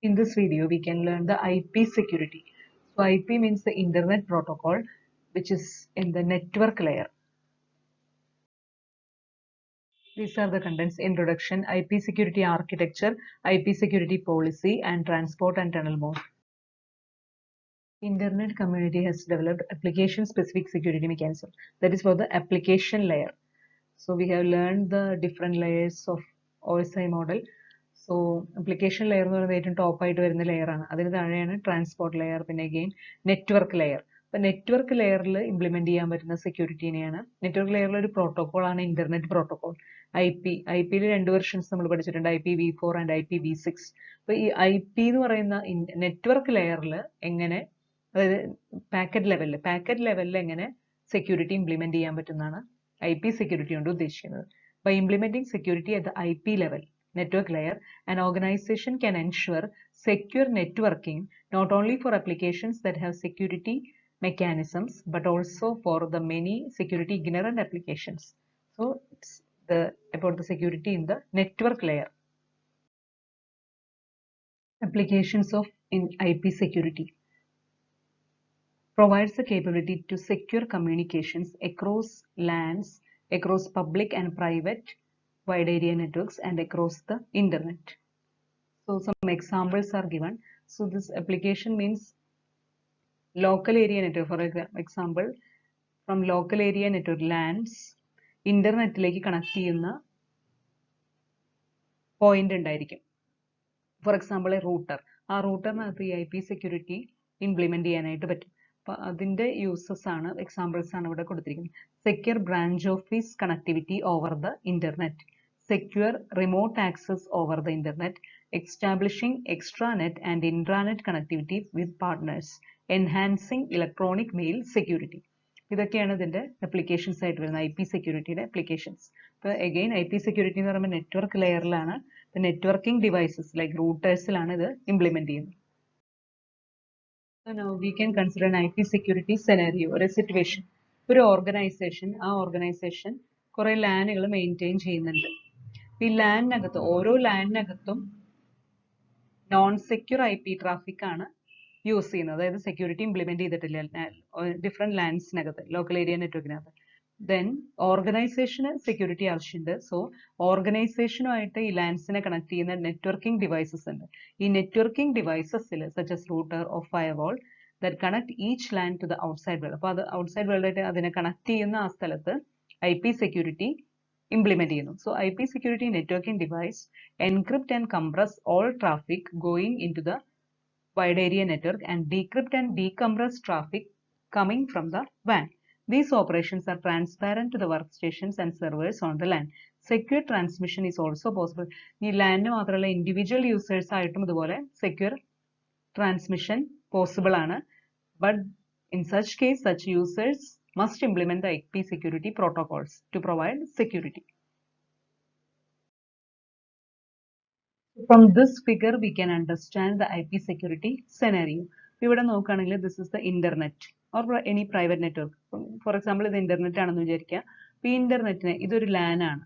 In this video, we can learn the IP security. So IP means the Internet Protocol, which is in the network layer. These are the contents: introduction, IP security architecture, IP security policy, and transport and tunnel mode. Internet community has developed application-specific security mechanism. That is for the application layer. So we have learned the different layers of OSI model. So application layer എന്ന് പറയുന്നത് ഏറ്റവും top ആയിട്ട് വരുന്ന layer ആണ്. അതിന് താഴെയാണ് transport layer, പിന്നെ again network layer. അപ്പൊ നെറ്റ്വർക്ക് ലെയറിൽ ഇംപ്ലിമെന്റ് ചെയ്യാൻ പറ്റുന്ന സെക്യൂരിറ്റിനെയാണ് നെറ്റ്വർക്ക് ലെയറിൽ ഒരു പ്രോട്ടോകോൾ ആണ് ഇന്റർനെറ്റ് പ്രോട്ടോകോൾ. ഐ പിയിൽ 2 വെർഷൻസ് നമ്മൾ പഠിച്ചിട്ടുണ്ട്, IPv4 ആൻഡ് IPv6. അപ്പൊ ഈ IP എന്ന് പറയുന്ന നെറ്റ്വർക്ക് ലെയറിൽ എങ്ങനെ, അതായത് പാക്കറ്റ് ലെവലിൽ എങ്ങനെ സെക്യൂരിറ്റി ഇംപ്ലിമെന്റ് ചെയ്യാൻ പറ്റുന്നതാണ് IP security കൊണ്ട് ഉദ്ദേശിക്കുന്നത്. By implementing security at the IP level, network layer, an organization can ensure secure networking not only for applications that have security mechanisms but also for the many security ignorant applications. So it's about the security in the network layer. Applications of IP security provides the capability to secure communications across LANs, across public and private wide area networks, and across the internet. So some examples are given. So this application means local area network. For example, from local area network LANs, internet like connect ചെയ്യുന്ന point ഉണ്ടായിരിക്കും. For example, a router. ആ റൂട്ടറിനകത്ത് ഈ IP security implement ചെയ്യാനായിട്ട് പറ്റും. അപ്പോൾ അതിൻ്റെ uses ആണ്, examples ആണ് ഇവിടെ കൊടുത്തിരിക്കുന്നത്. Secure branch office connectivity over the internet, secure remote access over the internet, establishing extranet and intranet connectivity with partners, enhancing electronic mail security. ഇതൊക്കെയാണ് ഇതിൻ്റെ അപ്ലിക്കേഷൻസ് ആയിട്ട് വരുന്നത്, IP സെക്യൂരിറ്റിയുടെ അപ്ലിക്കേഷൻസ്. ഇപ്പോൾ അഗെയിൻ IP സെക്യൂരിറ്റി എന്ന് പറയുമ്പോൾ നെറ്റ്വർക്ക് ലെയറിലാണ്, networking devices like റൂട്ടേഴ്സിലാണ് ഇത് ഇംപ്ലിമെന്റ് ചെയ്യുന്നത്. So now we can consider an IP security scenario or a situation. ഒരു ഓർഗനൈസേഷൻ, ആ ഓർഗനൈസേഷൻ കുറെ ലാനുകൾ മെയിൻറ്റെയിൻ ചെയ്യുന്നുണ്ട്. ഈ ലാനിനകത്ത്, ഓരോ ലാനിനകത്തും നോൺ സെക്യൂർ IP ട്രാഫിക് ആണ് യൂസ് ചെയ്യുന്നത്. അതായത് സെക്യൂരിറ്റി ഇംപ്ലിമെന്റ് ചെയ്തിട്ടില്ല ഡിഫറെന്റ് ലാൻഡ്സിനകത്ത്, ലോക്കൽ ഏരിയ നെറ്റ്വർക്കിനകത്ത്. ദെൻ ഓർഗനൈസേഷന് സെക്യൂരിറ്റി ആവശ്യമുണ്ട്. സോ ഓർഗനൈസേഷനുമായിട്ട് ഈ ലാൻഡ്സിനെ കണക്ട് ചെയ്യുന്ന നെറ്റ്വർക്കിംഗ് ഡിവൈസസ് ഉണ്ട്. ഈ നെറ്റ്വർക്കിംഗ് ഡിവൈസസിൽ such as router or firewall that connect each LAN to the outside world. അപ്പോൾ അത് ഔട്ട്സൈഡ് വേൾഡായിട്ട് അതിനെ കണക്ട് ചെയ്യുന്ന ആ സ്ഥലത്ത് IP സെക്യൂരിറ്റി implement ചെയ്യുന്നു. So IP security networking device encrypt and compress all traffic going into the wide area network and decrypt and decompress traffic coming from the WAN. These operations are transparent to the workstations and servers on the LAN. Secure transmission is also possible. ഈ ലാനിന് മാത്രമല്ല, individual users ആയിട്ടും ഇതുപോലെ secure transmission possible ആണ്. But in such case, such users must implement the IP security protocols to provide security. From this figure, we can understand the IP security scenario. ഇവിടെ നോക്കുകയാണെങ്കിൽ this is the internet or any private network. For example, ഇത് internet ആണെന്ന് വിചാരിക്കുക. ഈ ഇന്റർനെറ്റിന് ഇതൊരു LAN ആണ്,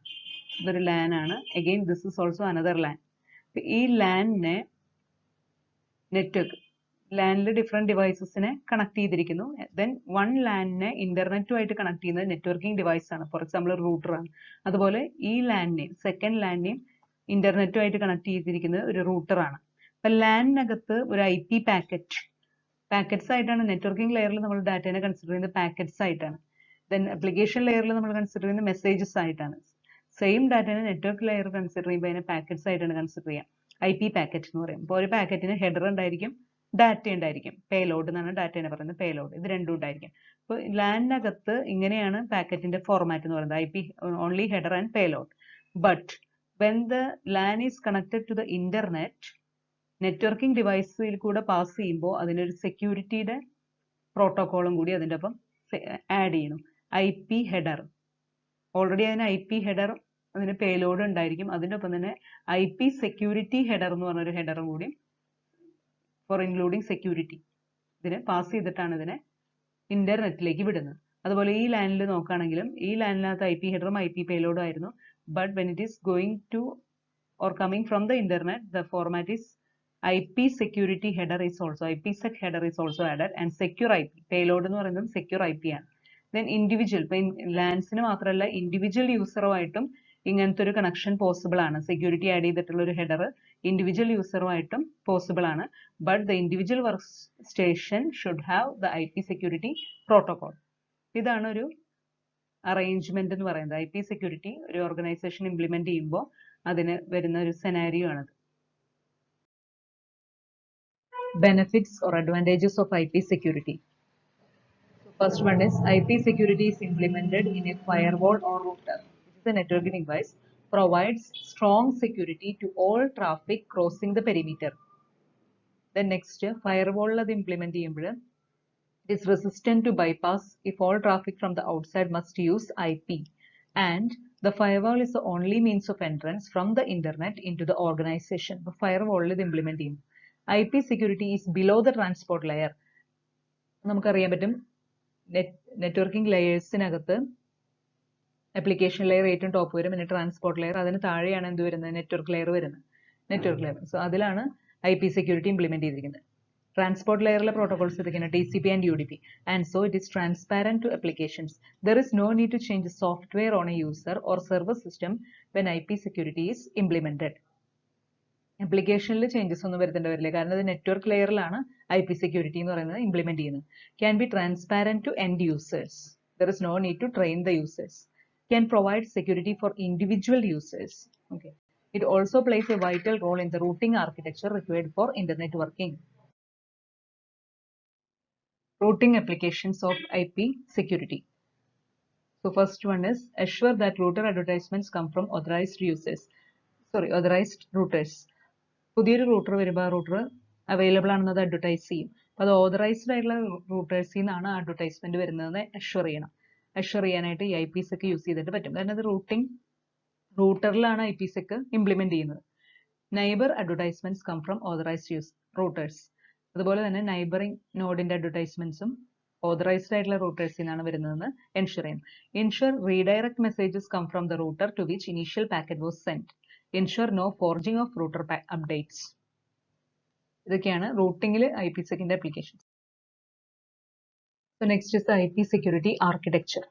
ഇതൊരു LAN ആണ്. Again, this is also another LAN. ഈ ലാനിനെ നെറ്റ്വർക്ക്, ലാനിൽ ഡിഫറെന്റ് ഡിവൈസസിനെ കണക്ട് ചെയ്തിരിക്കുന്നു. ദെൻ വൺ ലാനിനെ ഇന്റർനെറ്റുമായിട്ട് കണക്ട് ചെയ്യുന്നത് നെറ്റ്വർക്കിംഗ് ഡിവൈസ് ആണ്. ഫോർ എക്സാമ്പിൾ ഒരു റൂട്ടർ ആണ്. അതുപോലെ ഈ ലാനിനെയും സെക്കൻഡ് ലാനിനെയും ഇന്റർനെറ്റുമായിട്ട് കണക്ട് ചെയ്തിരിക്കുന്നത് ഒരു റൂട്ടർ ആണ്. അപ്പൊ ലാനിനകത്ത് ഒരു IP പാക്കറ്റ്സ് ആയിട്ടാണ് നെറ്റ്വർക്കിംഗ് ലെയറിൽ നമ്മൾ ഡാറ്റേനെ കൺസിഡർ ചെയ്യുന്നത്, പാക്കറ്റ്സ് ആയിട്ടാണ്. ദെൻ ആപ്ലിക്കേഷൻ ലെയറിൽ നമ്മൾ കൺസിഡർ ചെയ്യുന്നത് മെസ്സേജസ് ആയിട്ടാണ്. സെയിം ഡാറ്റേനെ നെറ്റ്വർക്ക് ലെയർ കൺസിഡർ ചെയ്യുമ്പോൾ അതിനെ പാക്കറ്റ്സ് ആയിട്ടാണ് കൺസിഡർ ചെയ്യാം. IP പാക്കറ്റ് എന്ന് പറയും. അപ്പോൾ ഒരു പാക്കറ്റിന് ഹെഡർ ഉണ്ടായിരിക്കും, ഡാറ്റ ഉണ്ടായിരിക്കും. പേലോഡ് എന്നാണ് ഡാറ്റേനെ പറയുന്നത്, പേലോഡ്. ഇത് രണ്ടും ഉണ്ടായിരിക്കും. അപ്പോൾ ലാനിനകത്ത് ഇങ്ങനെയാണ് പാക്കറ്റിന്റെ ഫോർമാറ്റ് എന്ന് പറയുന്നത്, IP only header and payload. But when the LAN is connected to the internet, networking ഡിവൈസിൽ കൂടെ പാസ് ചെയ്യുമ്പോൾ അതിനൊരു സെക്യൂരിറ്റിയുടെ പ്രോട്ടോക്കോളും കൂടി അതിൻ്റെ ഒപ്പം ആഡ് ചെയ്യണം. IP ഹെഡർ, ഓൾറെഡി അതിന് IP ഹെഡർ, അതിന് പേലോഡ് ഉണ്ടായിരിക്കും. അതിൻ്റെ ഒപ്പം തന്നെ IP സെക്യൂരിറ്റി ഹെഡർ എന്ന് പറഞ്ഞൊരു ഹെഡറും കൂടി ഫോർ ഇൻക്ലൂഡിങ് സെക്യൂരിറ്റി ഇതിനെ പാസ് ചെയ്തിട്ടാണ് ഇതിനെ ഇന്റർനെറ്റിലേക്ക് വിടുന്നത്. അതുപോലെ ഈ ലാനിൽ നോക്കുകയാണെങ്കിലും ഈ ലാനിനകത്ത് IP ഹെഡറും IP പേലോഡും ആയിരുന്നു. But when it is going to or coming from the internet, the format is IP security header is also IPsec header is also added and secure IP payload എന്ന് പറയുന്നത് secure IP ആണ്. Then individual ഇപ്പം ലാൻസിന് മാത്രമല്ല individual യൂസറുമായിട്ടും ഇങ്ങനത്തെ ഒരു connection possible ആണ്. Security add ചെയ്തിട്ടുള്ള ഒരു ഹെഡർ ഇൻഡിവിജ്വൽ യൂസറുമായിട്ടും പോസിബിൾ ആണ്. But the individual work station should have the IP security protocol. ഇതാണ് ഒരു അറേഞ്ച്മെന്റ് എന്ന് പറയുന്നത്. IP security ഒരു ഓർഗനൈസേഷൻ ഇംപ്ലിമെന്റ് ചെയ്യുമ്പോൾ അതിന് വരുന്ന ഒരു സെനാരിയോ ആണത്. Benefits or advantages of IP security. First one is IP security is implemented in a firewall or router. This is a networking device, provides strong security to all traffic crossing the perimeter. Then next, firewall അത് implement ചെയ്യുമ്പോൾ it is resistant to bypass if all traffic from the outside must use IP, and the firewall is the only means of entrance from the internet into the organization. The firewall ഇത് implement ചെയ്യും. IP security is below the transport layer. നമുക്കറിയാൻ പറ്റും networking ലെയേഴ്സിനകത്ത് application layer ഏറ്റവും top വരും, പിന്നെ transport layer, അതിന് താഴെയാണ് എന്ത് വരുന്നത്, നെറ്റ്വർക്ക് ലെയർ വരുന്നത്. നെറ്റ്വർക്ക് ലെയർ, സോ അതിലാണ് IP security ഇംപ്ലിമെന്റ് ചെയ്തിരിക്കുന്നത്. ട്രാൻസ്പോർട്ട് ലെയറിലെ പ്രോട്ടോകോൾസ് ഇരിക്കുന്നത് TCP and UDP, and so it is transparent to applications. There is no need to change the software on a user or server system when IP security is implemented. ആപ്ലിക്കേഷനിൽ changes ഒന്നും വരുത്തേണ്ടി വരില്ല, കാരണം അത് network ലെയറിലാണ് IP security എന്ന് പറയുന്നത് implement ചെയ്യുന്നത്. Can be transparent to end users. There is no need to train the users. Can provide security for individual users. Okay. It also plays a vital role in the routing architecture required for internet working. Routing applications of IP security. So first one is assure that router advertisements come from authorized routers. പുതിയൊരു router വരുമ്പോൾ ആ router available ആണെന്നത് advertise ചെയ്യും. അപ്പോൾ അത് authorised ആയിട്ടുള്ള റൂട്ടേഴ്സിൽ നിന്നാണ് advertisement വരുന്നതെന്ന് അഷ്വർ ചെയ്യണം. അഷ്വർ ചെയ്യാനായിട്ട് ഈ IPsec യൂസ് ചെയ്തിട്ട് പറ്റും, കാരണം അത് റൂട്ടറിലാണ് IPsec ഇംപ്ലിമെന്റ് ചെയ്യുന്നത്. Neighbour advertisements come from authorised routers. അതുപോലെ തന്നെ നൈബറിംഗ് നോഡിന്റെ അഡ്വർടൈസ്മെന്റ്സും ഓതറൈസ്ഡ് ആയിട്ടുള്ള റൂട്ടേഴ്സിൽ നിന്നാണ് വരുന്നതെന്ന് എൻഷുർ ചെയ്യണം. Ensure redirect messages come from the router to which initial packet was send. Ensure no forging of router updates. ഇതൊക്കെയാണ് റൂട്ടിംഗിൽ IPsecന്റെ applications. So next is the IP security architecture.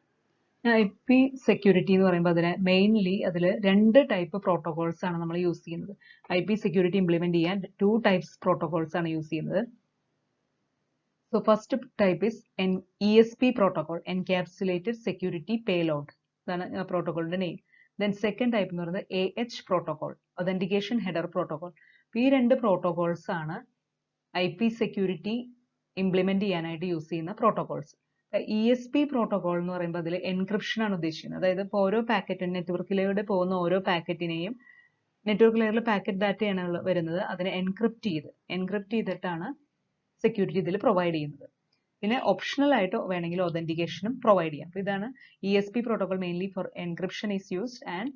IP security എന്ന് പറയുമ്പോൾ അതിന് മെയിൻലി അതിൽ 2 type protocols ആണ് നമ്മൾ use ചെയ്യുന്നത്. IP security ഇംപ്ലിമെന്റ് ചെയ്യാൻ 2 ടൈപ്സ് പ്രോട്ടോകോൾസ് ആണ് യൂസ് ചെയ്യുന്നത്. So first type is ESP protocol, encapsulated security payload. ഇതാണ് ആ പ്രോട്ടോകോളിന്റെ നെയിം. Then second type എന്ന് പറയുന്നത് AH protocol, authentication header protocol. ഈ 2 പ്രോട്ടോകോൾസ് ആണ് IP security ഇംപ്ലിമെന്റ് ചെയ്യാനായിട്ട് യൂസ് ചെയ്യുന്ന പ്രോട്ടോകോൾസ്. ESP പ്രോട്ടോകോൾ എന്ന് പറയുമ്പോൾ അതിൽ എൻക്രിപ്ഷൻ ആണ് ഉദ്ദേശിക്കുന്നത്. അതായത് ഇപ്പോൾ ഓരോ പാക്കറ്റും നെറ്റ്വർക്കിലൂടെ പോകുന്ന ഓരോ പാക്കറ്റിനെയും നെറ്റ്വർക്ക് ലെയറിൽ പാക്കറ്റ് ഡാറ്റയാണ് വരുന്നത്, അതിനെ എൻക്രിപ്റ്റ് ചെയ്തിട്ടാണ് സെക്യൂരിറ്റി ഇതിൽ പ്രൊവൈഡ് ചെയ്യുന്നത്. പിന്നെ ഓപ്ഷണൽ ആയിട്ട് വേണമെങ്കിൽ ഒതന്റിക്കേഷനും പ്രൊവൈഡ് ചെയ്യാം. അപ്പോൾ ഇതാണ് ESP protocol mainly four encryption is used and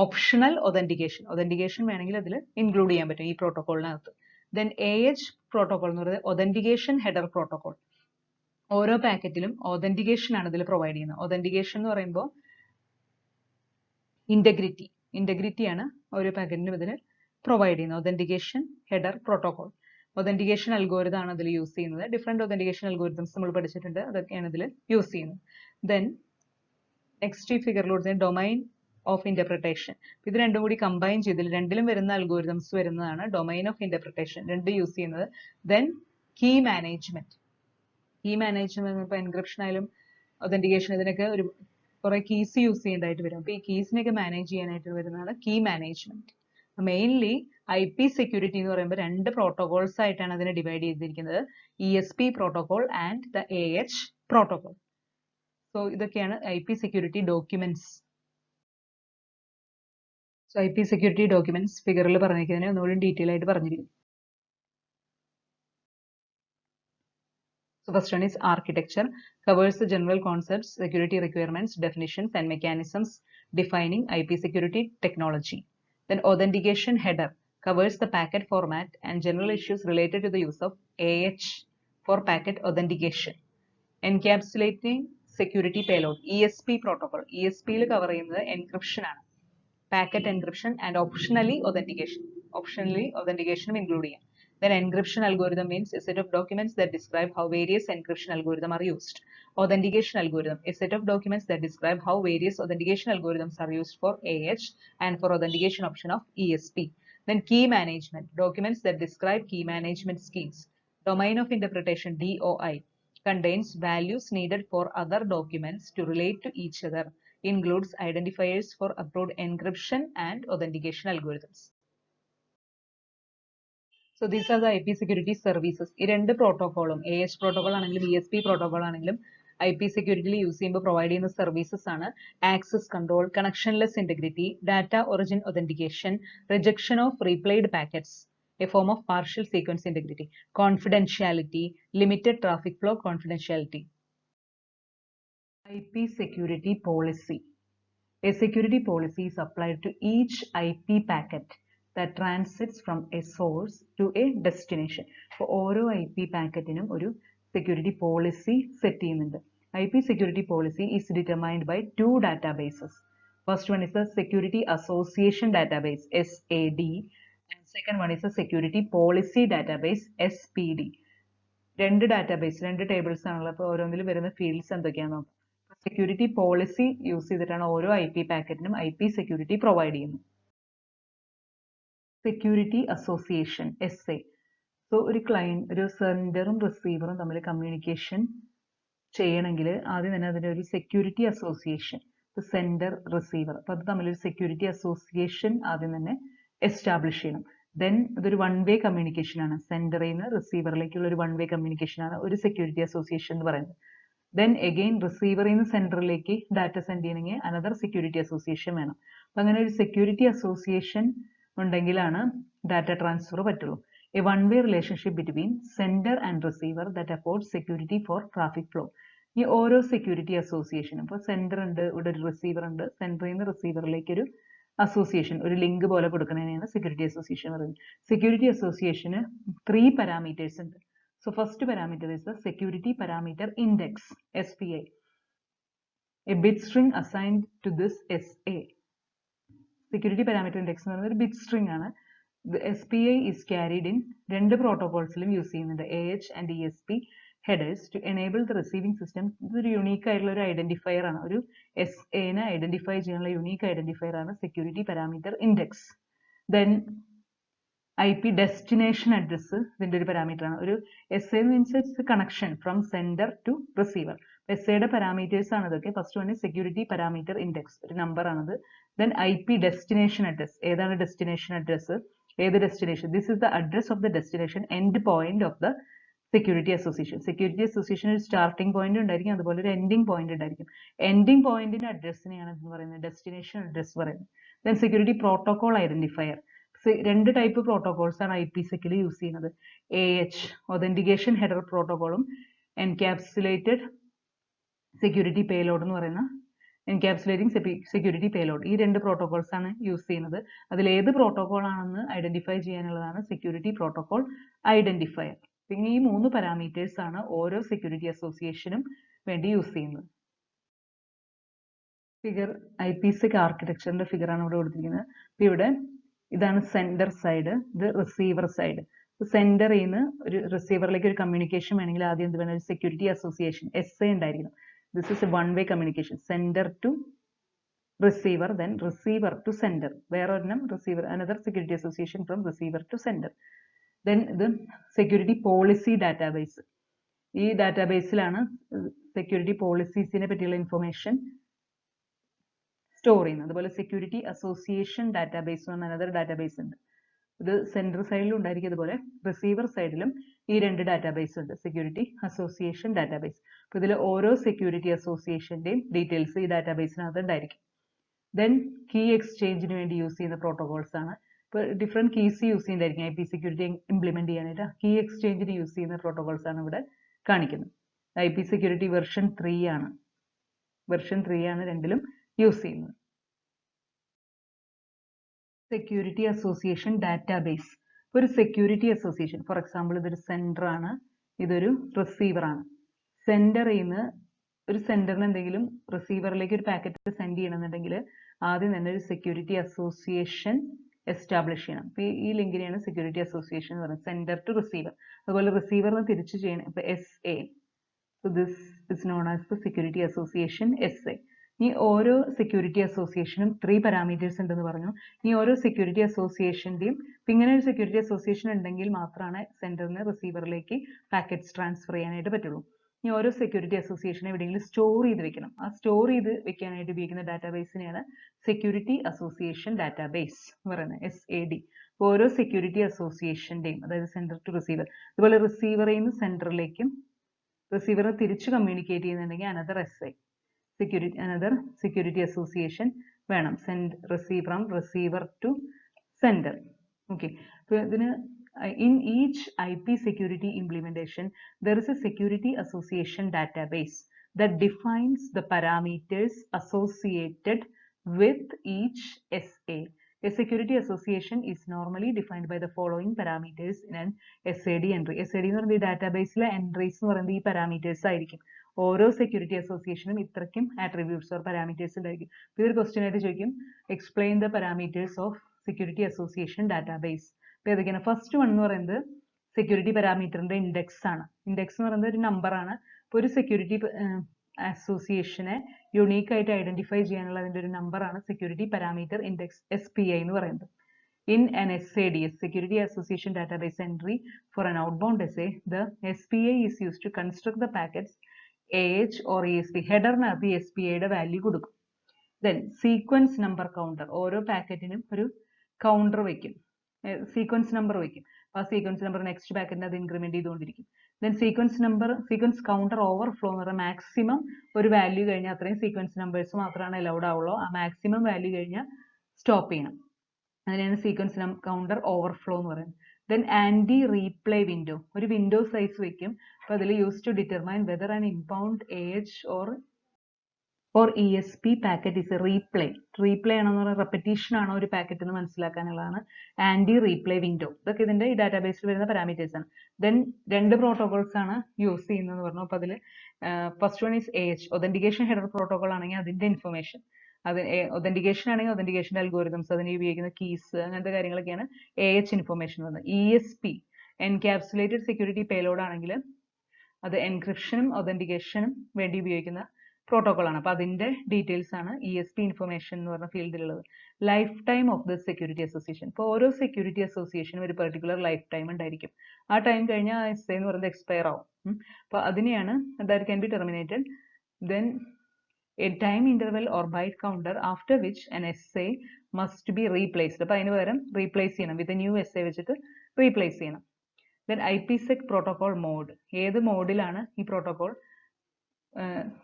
optional authentication വേണമെങ്കിൽ അതിൽ ഇൻക്ലൂഡ് ചെയ്യാൻ പറ്റും ഈ പ്രോട്ടോകോളിനകത്ത്. ദെൻ AH പ്രോട്ടോകോൾ എന്ന് പറയുന്നത് ഒതന്റിക്കേഷൻ ഹെഡർ പ്രോട്ടോകോൾ. ഓരോ പാക്കറ്റിലും ഒതന്റിക്കേഷൻ ആണ് ഇതിൽ പ്രൊവൈഡ് ചെയ്യുന്നത്. ഒതന്റിക്കേഷൻ എന്ന് പറയുമ്പോൾ ഇന്റഗ്രിറ്റിയാണ് ഓരോ പാക്കറ്റിനും ഇതിൽ പ്രൊവൈഡ് ചെയ്യുന്നത്. Authentication header protocol. Authentication algorithm ആണ് ഇതിൽ യൂസ് ചെയ്യുന്നത്. ഡിഫറെന്റ് ഒതന്റിക്കേഷൻ അൽഗോരിതംസ് നമ്മൾ പഠിച്ചിട്ടുണ്ട്, അതൊക്കെയാണ് ഇതിൽ യൂസ് ചെയ്യുന്നത്. ദെൻ നെക്സ്റ്റ് ഈ ഫിഗറിലൂടെ ഡൊമൈൻ ഓഫ് ഇന്റർപ്രിട്ടേഷൻ. ഇത് രണ്ടും കൂടി കമ്പൈൻ ചെയ്തിൽ രണ്ടിലും വരുന്ന അൽഗോരിതംസ് വരുന്നതാണ് ഡൊമൈൻ ഓഫ് ഇന്റർപ്രിട്ടേഷൻ, രണ്ട് യൂസ് ചെയ്യുന്നത്. Then key management. ഇപ്പോൾ എൻക്രിപ്ഷൻ ആയാലും ഒതന്റിക്കേഷൻ ഇതിനൊക്കെ ഒരു കുറെ കീസ് യൂസ് ചെയ്യേണ്ടതായിട്ട് വരും. അപ്പോൾ ഈ കീസിനെയൊക്കെ മാനേജ് ചെയ്യാനായിട്ട് വരുന്നതാണ് key management. Mainly IP security എന്ന് പറയുമ്പോൾ 2 പ്രോട്ടോകോൾസ് ആയിട്ടാണ് അതിനെ ഡിവൈഡ് ചെയ്തിരിക്കുന്നത്, ESP protocol and the AH protocol. So ഇതൊക്കെയാണ് IP security documents. So IP security documents ഫിഗറിൽ പറഞ്ഞിരിക്കുന്നതിനെ ഒന്നുകൂടി ഡീറ്റെയിൽ ആയിട്ട് പറഞ്ഞിരിക്കും. So first one is architecture, covers the general concepts, security requirements, definitions and mechanisms defining IP security technology. Then authentication header covers the packet format and general issues related to the use of AH for packet authentication. Encapsulating security payload, ESP protocol. ESP ൽ cover ചെയ്യുന്നത് encryption ആണ്, packet encryption and optionally authentication. Optionally authentication include ചെയ്യാം. Then encryption algorithm means a set of documents that describe how various encryption algorithms are used. Authentication algorithm, a set of documents that describe how various authentication algorithms are used for AH and for authentication option of ESP. Then key management, documents that describe key management schemes. Domain of interpretation, DOI, contains values needed for other documents to relate to each other, includes identifiers for approved encryption and authentication algorithms. So these are the IP security services. ഈ രണ്ട് പ്രോട്ടോക്കോളും AH protocol ആണെങ്കിലും ESP protocol ആണെങ്കിലും IP security use ചെയ്യുമ്പോൾ provide ചെയ്യുന്ന services ആണ് access control, connectionless integrity, data origin authentication, rejection of replayed packets, a form of partial sequence integrity, confidentiality, limited traffic flow confidentiality. IP security policy. A security policy is applied to each IP packet that transits from a source to a destination. For ഓരോ IP പാക്കറ്റിനും ഒരു security policy set ചെയ്യുന്നുണ്ട്. IP security policy is determined by two databases. First one is the Security Association Database, SAD, and second one is the Security Policy Database, SPD. രണ്ട് database, രണ്ട് tables ആണല്ലോ. അപ്പോൾ ഓരോന്നിലും വരുന്ന fields എന്തൊക്കെയാണെന്ന് നോക്കാം. Security policy use ചെയ്തിട്ടാണ് ഓരോ IP പാക്കറ്റിനും IP സെക്യൂരിറ്റി പ്രൊവൈഡ് ചെയ്യുന്നത്. Security association, SA. സോ ഒരു സെൻഡറും റിസീവറും തമ്മിൽ കമ്മ്യൂണിക്കേഷൻ ചെയ്യണമെങ്കിൽ ആദ്യം തന്നെ അതിൻ്റെ ഒരു സെക്യൂരിറ്റി അസോസിയേഷൻ, സെൻഡർ റിസീവർ, അപ്പോൾ അത് തമ്മിലൊരു സെക്യൂരിറ്റി അസോസിയേഷൻ ആദ്യം തന്നെ എസ്റ്റാബ്ലിഷ് ചെയ്യണം. ദെൻ ഇതൊരു വൺ വേ കമ്മ്യൂണിക്കേഷൻ ആണ്. സെൻഡറിൽ നിന്ന് റിസീവറിലേക്കുള്ള ഒരു വൺ വേ കമ്മ്യൂണിക്കേഷൻ ആണ് ഒരു സെക്യൂരിറ്റി അസോസിയേഷൻ എന്ന് പറയുന്നത്. ദെൻ എഗെയിൻ റിസീവറിൽ നിന്ന് സെൻഡറിലേക്ക് ഡാറ്റ സെൻഡ് ചെയ്യണമെങ്കിൽ അനദർ സെക്യൂരിറ്റി അസോസിയേഷൻ വേണം. അപ്പം അങ്ങനെ ഒരു സെക്യൂരിറ്റി അസോസിയേഷൻ ഉണ്ടെങ്കിലാണ് ഡാറ്റ ട്രാൻസ്ഫർ പറ്റുള്ളൂ. A one way relationship between sender and receiver that afford security for traffic flow. ഈ ഓരോ സെക്യൂരിറ്റി അസോസിയേഷനും, ഇപ്പോൾ സെൻഡർ ഉണ്ട്, ഇവിടെ ഒരു റിസീവർ ഉണ്ട്, സെൻഡറിൽ നിന്ന് റിസീവറിലേക്ക് ഒരു അസോസിയേഷൻ, ഒരു ലിങ്ക് പോലെ കൊടുക്കുന്നതിനാണ് സെക്യൂരിറ്റി അസോസിയേഷൻ പറയുന്നത്. സെക്യൂരിറ്റി അസോസിയേഷന് 3 പാരാമീറ്റേഴ്സ് ഉണ്ട്. So first parameter is the security parameter index, SPI. A bit string assigned to this SA. Security parameter index എന്ന് പറയുന്നത് ഒരു bit string ആണ്. The SPI is carried in രണ്ട് പ്രോട്ടോകോൾസിലും use ചെയ്യുന്നുണ്ട്, AH and ESP headers to enable the receiving system. ഇതൊരു unique ആയിട്ടുള്ള ഒരു identifier ആണ്. ഒരു SAനെ ഐഡന്റിഫൈ ചെയ്യാനുള്ള യുണീക്ക് ഐഡന്റിഫയർ ആണ് security parameter index. Then IP destination address ഇതിന്റെ ഒരു പാരാമീറ്റർ ആണ്. ഒരു SA means connection from sender to receiver. SAയുടെ പാരാമീറ്റേഴ്സ് ആണ് ഇതൊക്കെ. First one security parameter index, ഒരു നമ്പർ ആണത്. ദെൻ IP ഡെസ്റ്റിനേഷൻ അഡ്രസ്, ഏതാണ് ഡെസ്റ്റിനേഷൻ അഡ്രസ്, ഏത് destination, this is the address of the destination end point of the security association. Security association ഒരു starting point ഉണ്ടായിരിക്കും, അതുപോലെ ഒരു എൻഡിങ് പോയിന്റ് ഉണ്ടായിരിക്കും. Ending പോയിന്റിന്റെ അഡ്രസ്സിനെയാണ് എന്ന് പറയുന്നത് ഡെസ്റ്റിനേഷൻ അഡ്രസ് പറയുന്നത്. Then security protocol identifier. രണ്ട് ടൈപ്പ് പ്രോട്ടോകോൾസ് ആണ് IP സെക്യൂരിറ്റി യൂസ് ചെയ്യുന്നത്. AH ഒതന്റിക്കേഷൻ ഹെഡർ പ്രോട്ടോകോളും എൻക്യാപ്സുലേറ്റഡ് സെക്യൂരിറ്റി പേലോഡ് എന്ന് പറയുന്ന എൻക്യാപ്സുലേറ്റിംഗ് സെക്യൂരിറ്റി പേലോഡ്, ഈ രണ്ട് പ്രോട്ടോകോൾസ് ആണ് യൂസ് ചെയ്യുന്നത്. അതിൽ ഏത് പ്രോട്ടോകോൾ ആണെന്ന് ഐഡന്റിഫൈ ചെയ്യാനുള്ളതാണ് സെക്യൂരിറ്റി പ്രോട്ടോകോൾ ഐഡന്റിഫയർ. പിന്നെ ഈ 3 പാരാമീറ്റേഴ്സ് ആണ് ഓരോ സെക്യൂരിറ്റി അസോസിയേഷനും വേണ്ടി യൂസ് ചെയ്യുന്നത്. ഫിഗർ IPsec ആർക്കിടെക്ചറിന്റെ ഫിഗർ ആണ് ഇവിടെ കൊടുത്തിരിക്കുന്നത്. അപ്പൊ ഇവിടെ ഇതാണ് സെൻഡർ സൈഡ്, ഇത് റിസീവർ സൈഡ്. സെൻഡറിൽ നിന്ന് ഒരു റിസീവറിലേക്ക് ഒരു കമ്മ്യൂണിക്കേഷൻ വേണമെങ്കിൽ ആദ്യം എന്ത് വേണം, ഒരു സെക്യൂരിറ്റി അസോസിയേഷൻ SA ഉണ്ടായിരിക്കണം. This is a one way communication, sender to receiver, then receiver to sender, വേറെ ഒരെണ്ണം receiver, another security association from receiver to sender. Then ഇത് സെക്യൂരിറ്റി പോളിസി ഡാറ്റാബേസ്. ഈ ഡാറ്റാബേസിലാണ് സെക്യൂരിറ്റി പോളിസീസിനെ പറ്റിയുള്ള ഇൻഫർമേഷൻ സ്റ്റോർ ചെയ്യുന്നത്. അതുപോലെ security association database എന്ന് പറഞ്ഞ അനദർ ഡാറ്റാബേസ് ഉണ്ട്. ഇത് സെൻട്രൽ സൈഡിലും ഉണ്ടായിരിക്കും, അതുപോലെ റിസീവർ സൈഡിലും ഈ രണ്ട് ഡാറ്റാബേസ് ഉണ്ട്, സെക്യൂരിറ്റി അസോസിയേഷൻ ഡാറ്റാബേസ്. അപ്പോൾ ഇതിൽ ഓരോ സെക്യൂരിറ്റി അസോസിയേഷന്റെയും ഡീറ്റെയിൽസ് ഈ ഡാറ്റാബേസിനകത്ത് ഉണ്ടായിരിക്കും. ദെൻ കീ എക്സ്ചേഞ്ചിന് വേണ്ടി യൂസ് ചെയ്യുന്ന പ്രോട്ടോകോൾസ് ആണ്. ഇപ്പോൾ ഡിഫറെന്റ് കീസ് യൂസ് ചെയ്യുന്നതായിരിക്കും IP സെക്യൂരിറ്റി ഇംപ്ലിമെന്റ് ചെയ്യാനായിട്ട്. കീ എക്സ്ചേഞ്ചിന് യൂസ് ചെയ്യുന്ന പ്രോട്ടോകോൾസ് ആണ് ഇവിടെ കാണിക്കുന്നത്. IP സെക്യൂരിറ്റി വെർഷൻ 3 ആണ്, രണ്ടിലും യൂസ് ചെയ്യുന്നത്. Security association database. ഒരു സെക്യൂരിറ്റി അസോസിയേഷൻ, ഫോർ എക്സാമ്പിൾ ഇതൊരു സെൻഡർ ആണ്, ഇതൊരു റിസീവർ ആണ്. സെൻഡറിൽ നിന്ന് ഒരു സെൻഡറിന് എന്തെങ്കിലും റിസീവറിലേക്ക് ഒരു പാക്കറ്റ് സെൻഡ് ചെയ്യണമെന്നുണ്ടെങ്കിൽ ആദ്യം തന്നെ ഒരു സെക്യൂരിറ്റി അസോസിയേഷൻ എസ്റ്റാബ്ലിഷ് ചെയ്യണം. അപ്പോൾ ഈ ലിങ്കിനെയാണ് സെക്യൂരിറ്റി അസോസിയേഷൻ എന്ന് പറയുന്നത്. Sender to receiver. അതുപോലെ റിസീവറിന് തിരിച്ച് ചെയ്യണം. ഇപ്പോൾ SA. So this is known as the security association SA. ഈ ഓരോ സെക്യൂരിറ്റി അസോസിയേഷനും 3 പാരാമീറ്റേഴ്സ് ഉണ്ടെന്ന് പറഞ്ഞു. ഈ ഓരോ സെക്യൂരിറ്റി അസോസിയേഷൻ്റെയും ഇങ്ങനെ ഒരു സെക്യൂരിറ്റി അസോസിയേഷൻ ഉണ്ടെങ്കിൽ മാത്രമാണ് സെൻഡറിന് റിസീവറിലേക്ക് പാക്കറ്റ്സ് ട്രാൻസ്ഫർ ചെയ്യാനായിട്ട് പറ്റുള്ളൂ. ഈ ഓരോ സെക്യൂരിറ്റി അസോസിയേഷൻ എവിടെയെങ്കിലും സ്റ്റോർ ചെയ്ത് വെക്കണം. ആ സ്റ്റോർ ചെയ്ത് വെക്കാനായിട്ട് ഉപയോഗിക്കുന്ന ഡാറ്റാബേസിനെയാണ് സെക്യൂരിറ്റി അസോസിയേഷൻ ഡാറ്റാബേസ് എന്ന് പറയുന്നത്, SAD. ഓരോ സെക്യൂരിറ്റി അസോസിയേഷൻ്റെയും, അതായത് സെൻഡർ ടു റിസീവർ, അതുപോലെ റിസീവറിൽ നിന്ന് സെൻഡറിലേക്കും റിസീവറെ തിരിച്ച് കമ്മ്യൂണിക്കേറ്റ് ചെയ്യുന്നുണ്ടെങ്കിൽ another security association വേണം. From receiver to sender. Okay. അപ്പോൾ ഇതിന് in each IP security implementation there is a security association database that defines the parameters associated with each SA. A security association is normally defined by the following parameters in an SAD entry. SAD എന്ന് പറയുന്നത് ഈ ഡാറ്റാബേസിലെ entries എന്ന് പറയുന്നത് ഈ parameters ആയിരിക്കും. ഓരോ security അസോസിയേഷനും ഇത്രയ്ക്കും ആട്രിബ്യൂട്ട്സ് ഓർ പാരാമീറ്റേഴ്സ് ഉണ്ടായിരിക്കും. ഇതൊരു ക്വസ്റ്റ്യൻ ആയിട്ട് ചോദിക്കും, explain the parameters of security association database. അപ്പോൾ ഏതൊക്കെയാണ്? ഫസ്റ്റ് വൺ എന്ന് പറയുന്നത് സെക്യൂരിറ്റി പാരാമീറ്ററിന്റെ ഇൻഡെക്സ് ആണ്. ഇൻഡെക്സ് എന്ന് പറയുന്നത് ഒരു നമ്പറാണ്. ഇപ്പോൾ ഒരു സെക്യൂരിറ്റി അസോസിയേഷനെ യുണീക്ക് ആയിട്ട് ഐഡന്റിഫൈ ചെയ്യാനുള്ള അതിന്റെ ഒരു നമ്പറാണ് സെക്യൂരിറ്റി പാരാമീറ്റർ ഇൻഡെക്സ്, SPI എന്ന് പറയുന്നത്. In an SADS, Security Association Database entry for an outbound SA, the SPI is used to construct the packets AH or ESP. ഹെഡറിനകത്ത് SPIയുടെ വാല്യൂ കൊടുക്കും. Then sequence number counter, ഓരോ പാക്കറ്റിനും ഒരു counter വയ്ക്കും, sequence number വയ്ക്കും. അപ്പോൾ ആ സീക്വൻസ് നമ്പർ നെക്സ്റ്റ് പാക്കറ്റിന് അത് ഇൻക്രിമെന്റ് ചെയ്തുകൊണ്ടിരിക്കും. ദെൻ സീക്വൻസ് കൗണ്ടർ ഓവർഫ്ലോ എന്ന് പറയുന്നത് മാക്സിമം ഒരു വാല്യൂ കഴിഞ്ഞാൽ അത്രയും സീക്വൻസ് നമ്പേഴ്സ് മാത്രമാണ് അലൗഡ് ആവുള്ളൂ. ആ മാക്സിമം വാല്യൂ കഴിഞ്ഞാൽ സ്റ്റോപ്പ് ചെയ്യണം. അതിനെയാണ് സീക്വൻസ് കൗണ്ടർ ഓവർഫ്ലോ എന്ന് പറയുന്നത്. ദെൻ ആന്റി റീപ്ലേ വിൻഡോ, ഒരു വിൻഡോ സൈസ് വെക്കും. അപ്പോൾ അതിൽ use to determine whether an inbound AH or ESP packet is a replay. Replay ആണെന്ന് പറഞ്ഞാൽ റെപ്പറ്റീഷൻ ആണോ ഒരു പാക്കറ്റ് എന്ന് മനസ്സിലാക്കാനുള്ളതാണ് ആന്റി റീപ്ലേ വിൻഡോ. ഇതൊക്കെ ഇതിന്റെ ഈ ഡാറ്റാബേസിൽ വരുന്ന പാരാമീറ്റേഴ്സ് ആണ്. ദെൻ 2 പ്രോട്ടോകോൾസ് ആണ് യൂസ് ചെയ്യുന്നതെന്ന് പറഞ്ഞു. അപ്പോൾ അതിൽ first one is AH, authentication header protocol ആണെങ്കിൽ അതിന്റെ ഇൻഫർമേഷൻ, അത് ഒതന്റിക്കേഷൻ ആണെങ്കിൽ ഒതന്റിക്കേഷൻ അൽഗോരിതംസ്, അതിന് ഉപയോഗിക്കുന്ന കീസ്, അങ്ങനത്തെ കാര്യങ്ങളൊക്കെയാണ് AH ഇൻഫർമേഷൻ വന്നത്. ESP എൻക്യാപ്സുലേറ്റഡ് സെക്യൂരിറ്റി പേലോഡ് ആണെങ്കിൽ അത് എൻക്രിപ്ഷനും ഒതന്റിക്കേഷനും വേണ്ടി ഉപയോഗിക്കുന്ന പ്രോട്ടോകോൾ ആണ്. അപ്പോൾ അതിന്റെ ഡീറ്റെയിൽസ് ആണ് ESP ഇൻഫർമേഷൻ എന്ന് പറഞ്ഞ ഫീൽഡിലുള്ളത്. Lifetime of the security association, ഇപ്പോൾ ഓരോ സെക്യൂരിറ്റി അസോസിയേഷനും ഒരു പെർട്ടിക്കുലർ ലൈഫ് ടൈം ഉണ്ടായിരിക്കും. ആ ടൈം കഴിഞ്ഞാൽ SA എന്ന് പറയുന്നത് എക്സ്പയർ ആവും. അപ്പോൾ അതിനെയാണ് that can be terminated. Then a time interval or byte counter after which an SA must be replaced. അപ്പോൾ അതിന് പകരം റീപ്ലേസ് ചെയ്യണം, വിത്ത് ന്യൂ SA വെച്ചിട്ട് റീപ്ലേസ് ചെയ്യണം. ദെൻ IPsec പ്രോട്ടോകോൾ മോഡ്, ഏത് മോഡിലാണ് ഈ പ്രോട്ടോകോൾ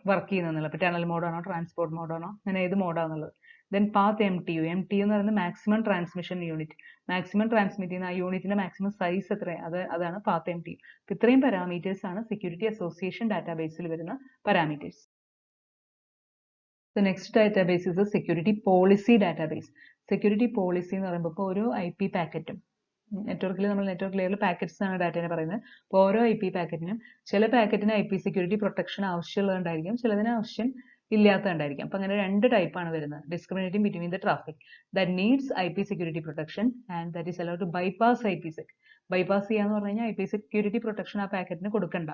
വർക്ക് ചെയ്യുന്നത്, ഇപ്പോൾ ടണൽ മോഡാണോ ട്രാൻസ്പോർട്ട് മോഡാണോ, അങ്ങനെ ഏത് മോഡാണെന്നുള്ളത്. ദെൻ പാത്ത് MTU എന്ന് പറയുന്നത് maximum transmission unit, maximum transmit ചെയ്യുന്ന ആ യൂണിറ്റിന്റെ മാക്സിമം സൈസ് എത്രയാണ്, അതാണ് പാത്ത് MTU. ഇത്രയും പാരാമീറ്റേഴ്സ് ആണ് സെക്യൂരിറ്റി അസോസിയേഷൻ ഡാറ്റാബേസിൽ വരുന്ന parameters. Next database is security policy database. Security policy എന്ന് പറയുമ്പോൾ ഇപ്പോൾ ഓരോ IP പാക്കറ്റും, നെറ്റ്വർക്കിൽ നമ്മൾ നെറ്റ്വർക്ക് ലെയറിൽ പാക്കറ്റ്സ് ആണ് ഡാറ്റേനെ പറയുന്നത്. അപ്പോൾ ഓരോ IP പാക്കറ്റിനും ചില പാക്കറ്റിന് IP സെക്യൂരിറ്റി പ്രൊട്ടക്ഷൻ ആവശ്യമുള്ളതുണ്ടായിരിക്കും, ചിലതിന് ആവശ്യം ഇല്ലാത്തതുണ്ടായിരിക്കും. അപ്പോൾ അങ്ങനെ 2 ടൈപ്പാണ് വരുന്നത്. Discriminating between the traffic that needs IP security protection and that is allowed to bypass IPsec. Bypass ചെയ്യാന്ന് പറഞ്ഞു കഴിഞ്ഞാൽ IP സെക്യൂരിറ്റി പ്രൊട്ടക്ഷൻ ആ പാക്കറ്റിന് കൊടുക്കണ്ട.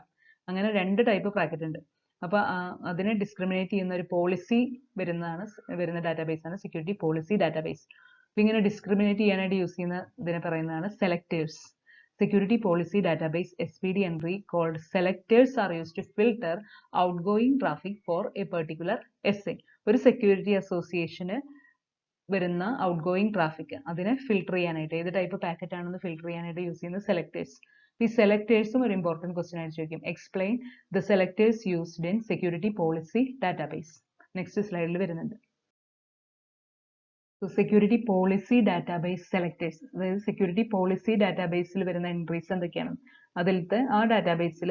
അങ്ങനെ 2 ടൈപ്പ് പാക്കറ്റ് ഉണ്ട്. അപ്പോൾ അതിനെ ഡിസ്ക്രിമിനേറ്റ് ചെയ്യുന്ന ഒരു പോളിസി വരുന്ന ഡാറ്റാബേസ് ആണ് സെക്യൂരിറ്റി പോളിസി ഡാറ്റാബേസ്. അപ്പോൾ ഇങ്ങനെ ഡിസ്ക്രിമിനേറ്റ് ചെയ്യാനായിട്ട് യൂസ് ചെയ്യുന്ന ഇതിനെ പറയുന്നതാണ് selectors. Security Policy Database SPD entry called selectors are used to filter outgoing traffic for a particular SA. ഒരു സെക്യൂരിറ്റി അസോസിയേഷന് വരുന്ന ഔട്ട്ഗോയിങ് ട്രാഫിക് അതിനെ ഫിൽട്ടർ ചെയ്യാനായിട്ട്, ഏത് ടൈപ്പ് പാക്കറ്റ് ആണെന്ന് ഫിൽട്ടർ ചെയ്യാനായിട്ട് യൂസ് ചെയ്യുന്ന സെലക്ടേഴ്സ്. ഈ സെലക്ടേഴ്സും ഒരു ഇമ്പോർട്ടൻറ്റ് ക്വസ്റ്റ്യൻ ആയിട്ട് ചോദിക്കും. Explain the selectors used in security policy database. Next സ്ലൈഡിൽ വരുന്നുണ്ട്. സെക്യൂരിറ്റി പോളിസി ഡാറ്റാബേസ് സെലക്ടേഴ്സ്, അതായത് സെക്യൂരിറ്റി പോളിസി ഡാറ്റാബേസിൽ വരുന്ന എൻട്രീസ് എന്തൊക്കെയാണ്, അതിലത്തെ ആ ഡാറ്റാബേസിൽ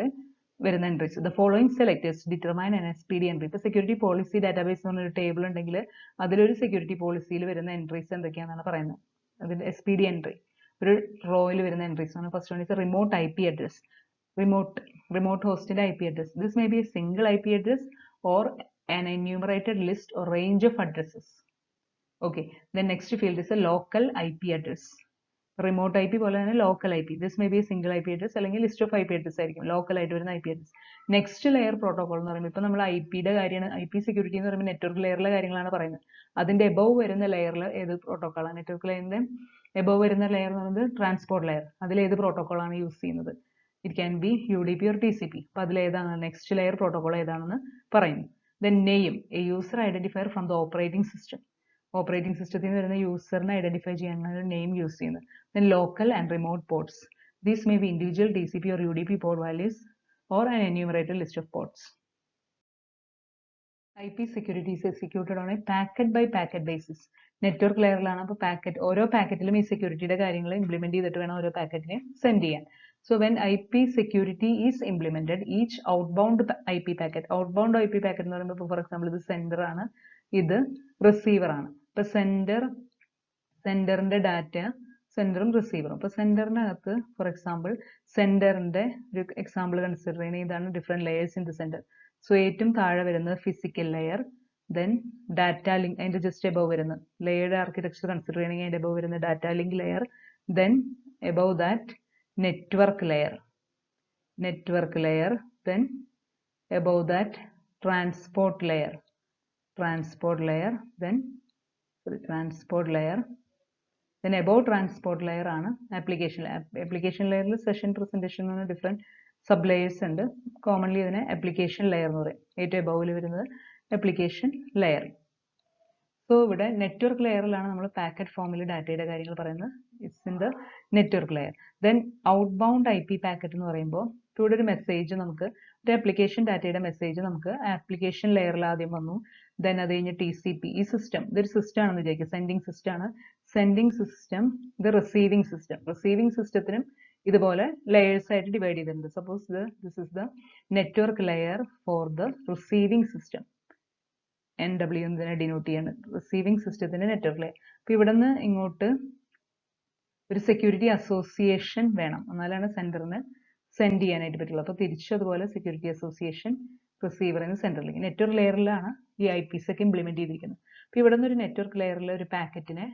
വരുന്ന entries. The following selectors determine an SPD entry. ഇപ്പോൾ സെക്യൂരിറ്റി പോളിസി ഡാറ്റാബേസ് എന്ന് പറഞ്ഞൊരു ടേബിൾ ഉണ്ടെങ്കിൽ അതിലൊരു സെക്യൂരിറ്റി പോളിസിയിൽ വരുന്ന എൻട്രീസ് എന്തൊക്കെയാണെന്നാണ് പറയുന്നത്. അതിൽ SPD എൻട്രി ഒരു റോയിൽ വരുന്ന എൻട്രീസ് ആണ്. First one is remote IP address. Remote ഹോസ്റ്റിന്റെ IP address. This may be a single IP address or an enumerated list or range of addresses. Okay, the next field is a local IP address. Remote I P പോലെ തന്നെ local I P. This may be single I P address അല്ലെങ്കിൽ list of I P address ആയിരിക്കും local ആയിട്ട് വരുന്ന I P address. Next layer protocol എന്ന് പറയുമ്പോൾ ഇപ്പോൾ നമ്മൾ ഐ പിയുടെ കാര്യമാണ്, ഐ പി സെക്യൂരിറ്റി എന്ന് പറയുമ്പോൾ നെറ്റ്വർക്ക് ലെയറിലെ കാര്യങ്ങളാണ് പറയുന്നത്. അതിന്റെ എബവ് വരുന്ന ലെയറിൽ ഏത് പ്രോട്ടോകോളാണ്? നെറ്റ്വർക്ക് ലെയറിന്റെ എബവ് വരുന്ന ലെയർ എന്ന് പറയുന്നത് ട്രാൻസ്പോർട്ട് ലെയർ. അതിൽ ഏത് പ്രോട്ടോകോളാണ് യൂസ് ചെയ്യുന്നത്? It can be UDP or TCP. അപ്പോൾ അതിൽ ഏതാണ് നെക്സ്റ്റ് ലെയർ പ്രോട്ടോകോൾ ഏതാണെന്ന് പറയുന്നു. Then name, A user identifier from the operating system. Operating സിസ്റ്റത്തിൽ നിന്ന് വരുന്ന യൂസറിനെ ഐഡന്റിഫൈ ചെയ്യാനാണ് നെയിം യൂസ് ചെയ്യുന്നത്. Then local and remote ports. These may be individual TCP or UDP port values or an enumerated list of ports. IP security is executed on a packet by packet basis. Network ലെയറിലാണ്. അപ്പോൾ packet, ഓരോ പാക്കറ്റിലും ഈ സെക്യൂരിറ്റിയുടെ കാര്യങ്ങൾ implement ചെയ്തിട്ട് വേണം ഓരോ പാക്കറ്റിനെ send ചെയ്യാൻ. So when IP security is implemented, each outbound IP packet, outbound IP packet എന്ന് പറയുമ്പോൾ ഫോർ എക്സാമ്പിൾ ഇത് സെൻഡർ ആണ്, ഇത് റിസീവർ ആണ്. ഇപ്പൊ സെൻഡറിന്റെ ഡാറ്റ, സെൻഡറും റിസീവറും. അപ്പോൾ സെൻഡറിനകത്ത് ഫോർ എക്സാമ്പിൾ സെൻഡറിന്റെ ഒരു എക്സാമ്പിൾ കൺസിഡർ ചെയ്യുന്നത് ഇതാണ് different layers in the sender. So ഏറ്റവും താഴെ വരുന്നത് physical layer, then data link, അതിന്റെ ജസ്റ്റ് എബവ് വരുന്നത് ലെയറുടെ ആർക്കിടെക്ചർ കൺസിഡർ ചെയ്യണമെങ്കിൽ അതിന്റെ എബവ് വരുന്ന data link layer, then above that network layer, then above that transport layer, then above transport layer ആണ് application layer. application layerൽ session presentation എന്ന് പറഞ്ഞ different sub layers ഉണ്ട്. commonly ഇതിനെ application layer എന്ന് പറയും. ഏറ്റവും above വരുന്നത് application layer. സോ ഇവിടെ നെറ്റ്വർക്ക് ലെയറിലാണ് നമ്മൾ പാക്കറ്റ് ഫോമിൽ ഡാറ്റയുടെ കാര്യങ്ങൾ പറയുന്നത്. It's in the network layer. Then out bound IP packet എന്ന് പറയുമ്പോൾ ഇവിടെ ഒരു മെസ്സേജ്, നമുക്ക് ഒരു ആപ്ലിക്കേഷൻ ഡാറ്റയുടെ മെസ്സേജ് നമുക്ക് ആപ്ലിക്കേഷൻ ലെയറിൽ ആദ്യം വന്നു. ദെൻ അത് കഴിഞ്ഞ് TCP, ഈ സിസ്റ്റം, ഇതൊരു സിസ്റ്റം ആണെന്ന് വിചാരിക്കുക, സെൻഡിങ് സിസ്റ്റം ആണ്. സെൻഡിങ് സിസ്റ്റം, ഇത് റിസീവിംഗ് സിസ്റ്റം. റിസീവിംഗ് സിസ്റ്റത്തിനും ഇതുപോലെ ലെയേഴ്സ് ആയിട്ട് ഡിവൈഡ് ചെയ്തിട്ടുണ്ട്. Suppose this is the network layer for the receiving system. NW എന്നതിനെ ഡിനോട്ട് ചെയ്യാണ് റിസീവിംഗ് സിസ്റ്റത്തിന്റെ നെറ്റ്വർക്ക് ലെയർ. അപ്പൊ ഇവിടെ നിന്ന് ഇങ്ങോട്ട് ഒരു സെക്യൂരിറ്റി അസോസിയേഷൻ വേണം, എന്നാലാണ് സെൻഡറിന് സെൻഡ് ചെയ്യാനായിട്ട് പറ്റുള്ളൂ. അപ്പൊ തിരിച്ചു അതുപോലെ സെക്യൂരിറ്റി അസോസിയേഷൻ റിസീവറിൽ നിന്ന് സെൻഡറിലേക്ക്. നെറ്റ്വർക്ക് ലെയറിലാണ് ഈ IPs ഒക്കെ ഇംപ്ലിമെന്റ് ചെയ്തിരിക്കുന്നത്. അപ്പൊ ഇവിടെ നിന്ന് ഒരു നെറ്റ്വർക്ക് ലെയറിൽ ഒരു പാക്കറ്റിനെ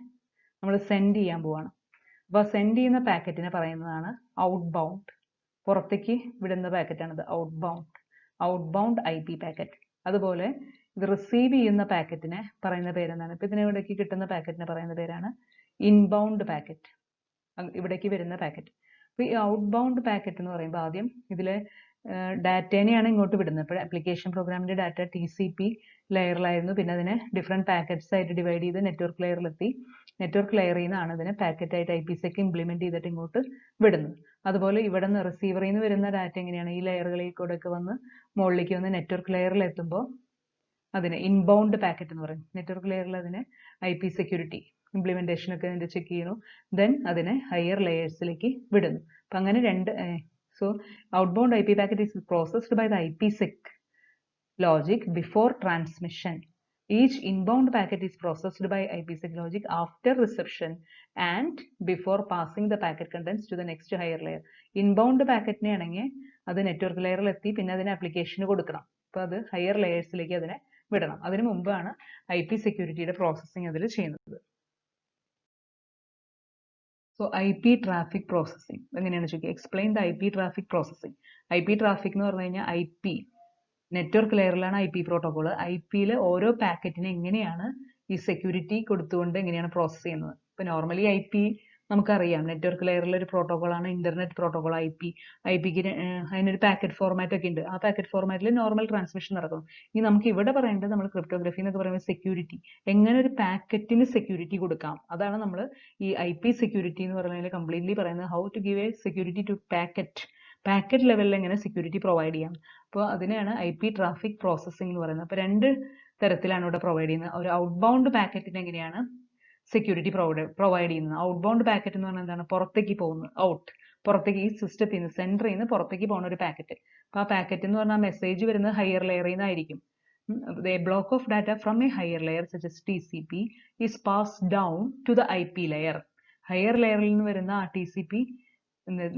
നമ്മൾ സെൻഡ് ചെയ്യാൻ പോവാണ്. അപ്പൊ സെൻഡ് ചെയ്യുന്ന പാക്കറ്റിനെ പറയുന്നതാണ് ഔട്ട് ബൗണ്ട്. പുറത്തേക്ക് വിടുന്ന പാക്കറ്റാണിത് ഔട്ട് ബൗണ്ട് IP പാക്കറ്റ്. അതുപോലെ ഇത് റിസീവ് ചെയ്യുന്ന പാക്കറ്റിനെ പറയുന്ന പേരെന്താണ്? ഇപ്പൊ ഇതിനിടയ്ക്ക് കിട്ടുന്ന പാക്കറ്റിനെ പറയുന്ന പേരാണ് ഇൻബൗണ്ട് പാക്കറ്റ്, ഇവിടേക്ക് വരുന്ന പാക്കറ്റ്. അപ്പൊ ഈ ഔട്ട് ബൗണ്ട് പാക്കറ്റ് എന്ന് പറയുമ്പോൾ ആദ്യം ഇതിലെ ഡാറ്റേനെയാണ് ഇങ്ങോട്ട് വിടുന്നത്. ഇപ്പോൾ ആപ്ലിക്കേഷൻ പ്രോഗ്രാമിന്റെ ഡാറ്റ TCP ലെയറിലായിരുന്നു, പിന്നെ അതിനെ ഡിഫറെന്റ് പാക്കറ്റ്സ് ആയിട്ട് ഡിവൈഡ് ചെയ്ത് നെറ്റ്വർക്ക് ലെയറിലെത്തി. നെറ്റ്വർക്ക് ലെയറിൽ നിന്നാണ് ഇതിനെ പാക്കറ്റായിട്ട് IPs ഒക്കെ ഇംപ്ലിമെന്റ് ചെയ്തിട്ട് ഇങ്ങോട്ട് വിടുന്നത്. അതുപോലെ ഇവിടെ നിന്ന് റിസീവറിൽ നിന്ന് വരുന്ന ഡാറ്റ എങ്ങനെയാണ് ഈ ലെയറുകളിൽ കൂടെ ഒക്കെ വന്ന് മുകളിലേക്ക് വന്ന് നെറ്റ്വർക്ക് ലെയറിൽ എത്തുമ്പോൾ അതിനെ ഇൻബൗണ്ട് പാക്കറ്റ് എന്ന് പറയും. നെറ്റ്വർക്ക് ലെയറിൽ അതിനെ IP സെക്യൂരിറ്റി ഇംപ്ലിമെന്റേഷൻ ഒക്കെ അതിന്റെ ചെക്ക് ചെയ്യുന്നു, ദെൻ അതിനെ ഹയർ ലെയേഴ്സിലേക്ക് വിടുന്നു. അപ്പൊ അങ്ങനെ രണ്ട്. So outbound IP packet is processed by the IPsec logic before transmission. Each inbound packet is processed by IPsec logic after reception and before passing the packet contents to the next higher layer. Inbound പാക്കറ്റിനെ ആണെങ്കിൽ അത് network ലെയറിൽ എത്തി, പിന്നെ അതിന് ആപ്ലിക്കേഷന് കൊടുക്കണം. അപ്പൊ അത് ഹയർ ലെയേഴ്സിലേക്ക് അതിനെ വിടണം. അതിനു മുമ്പാണ് IP സെക്യൂരിറ്റിയുടെ പ്രോസസ്സിംഗ് അതിൽ ചെയ്യുന്നത്. സോ IP ട്രാഫിക് പ്രോസസ്സിംഗ് എങ്ങനെയാണ് ചോദിക്കുക? Explain the IP traffic processing. IP traffic എന്ന് പറഞ്ഞു കഴിഞ്ഞാൽ IP നെറ്റ്വർക്ക് ലെയറിലാണ് IP പ്രോട്ടോകോൾ. IPയിൽ ഓരോ പാക്കറ്റിനെ എങ്ങനെയാണ് ഈ സെക്യൂരിറ്റി കൊടുത്തുകൊണ്ട് എങ്ങനെയാണ് പ്രോസസ് ചെയ്യുന്നത്? ഇപ്പൊ നോർമലി IP നമുക്കറിയാം, നെറ്റ്വർക്ക് ലെയറിലെ ഒരു പ്രോട്ടോകോളാണ് ഇന്റർനെറ്റ് പ്രോട്ടോകോൾ IPക്ക് അതിനൊരു പാക്കറ്റ് ഫോർമാറ്റ് ഒക്കെ ഉണ്ട്. ആ പാക്കറ്റ് ഫോർമാറ്റിൽ നോർമൽ ട്രാൻസ്മിഷൻ നടക്കും. ഇനി നമുക്ക് ഇവിടെ പറയേണ്ടത്, നമ്മൾ ക്രിപ്റ്റോഗ്രഫി എന്നൊക്കെ പറയുമ്പോൾ സെക്യൂരിറ്റി, എങ്ങനെ ഒരു പാക്കറ്റിന് സെക്യൂരിറ്റി കൊടുക്കാം, അതാണ് നമ്മൾ ഈ IP സെക്യൂരിറ്റി എന്ന് പറയുന്നതിൽ കംപ്ലീറ്റ്ലി പറയുന്നത്. How to give a security to packet ലെവലിൽ എങ്ങനെ സെക്യൂരിറ്റി പ്രൊവൈഡ് ചെയ്യാം. അപ്പോൾ അതിനെയാണ് IP ട്രാഫിക് പ്രോസസ്സിംഗ് എന്ന് പറയുന്നത്. അപ്പോൾ രണ്ട് തരത്തിലാണ് ഇവിടെ പ്രൊവൈഡ് ചെയ്യുന്നത്. ഒരു ഔട്ട് ബൗണ്ട് പാക്കറ്റിന് എങ്ങനെയാണ് സെക്യൂരിറ്റി പ്രൊവൈഡ് ചെയ്യുന്നത്? ഔട്ട് ബൗണ്ട് പാക്കറ്റ് എന്ന് പറഞ്ഞാൽ എന്താണ്? പുറത്തേക്ക് പോകുന്നത്, പുറത്തേക്ക് ഈ സിസ്റ്റത്തിൽ നിന്ന്, സെൻറ്ററിൽ നിന്ന് പുറത്തേക്ക് പോകുന്ന ഒരു പാക്കറ്റ്. അപ്പോൾ ആ പാക്കറ്റ് എന്ന് പറഞ്ഞാൽ മെസ്സേജ് വരുന്നത് ഹയർ ലെയറിൽ നിന്നായിരിക്കും. The block of data from a higher layer such as TCP is passed down to the IP layer. Higher ലെയറിൽ നിന്ന് വരുന്ന ആ TCP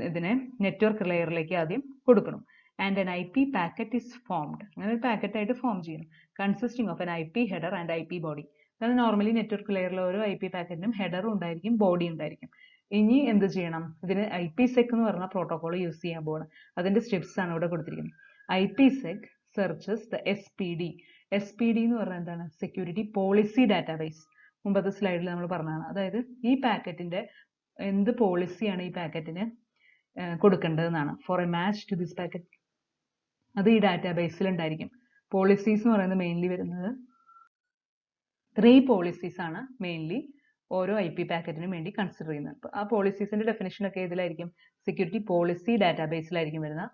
ഇതിനെ നെറ്റ്വർക്ക് ലെയറിലേക്ക് ആദ്യം കൊടുക്കണം. And an IP packet is formed. അങ്ങനെ ഒരു പാക്കറ്റ് ആയിട്ട് ഫോം ചെയ്യണം. Consisting of an IP header and IP body. അത് നോർമലി നെറ്റ്വർക്ക് ലെയറിൽ ഓരോ ഐ പി പാക്കറ്റിനും ഹെഡറും ഉണ്ടായിരിക്കും, ബോഡി ഉണ്ടായിരിക്കും. ഇനി എന്ത് ചെയ്യണം? ഇതിന് IPsec എന്ന് പറഞ്ഞ പ്രോട്ടോകോൾ യൂസ് ചെയ്യാൻ പോകണം. അതിന്റെ സ്റ്റെപ്സ് ആണ് ഇവിടെ കൊടുത്തിരിക്കുന്നത്. IPsec searches the SPD. SPD എന്ന് പറഞ്ഞാൽ എന്താണ്? Security policy database. മുമ്പത്തെ സ്ലൈഡിൽ നമ്മൾ പറഞ്ഞതാണ്. അതായത് ഈ പാക്കറ്റിന്റെ എന്ത് പോളിസിയാണ് ഈ പാക്കറ്റിന് കൊടുക്കേണ്ടതെന്നാണ്. For a match to this packet, അത് ഈ ഡാറ്റാബേസിൽ ഉണ്ടായിരിക്കും. പോളിസീസ് എന്ന് പറയുന്നത് മെയിൻലി വരുന്നത് 3 പോളിസീസ് ആണ് മെയിൻലി ഓരോ ഐ പി പാക്കറ്റിനും വേണ്ടി കൺസിഡർ ചെയ്യുന്നത്. അപ്പോൾ ആ പോളിസീസിന്റെ ഡെഫിനേഷൻ ഒക്കെ ഇതിലായിരിക്കും, സെക്യൂരിറ്റി പോളിസി ഡാറ്റാബേസിലായിരിക്കും വരുന്ന.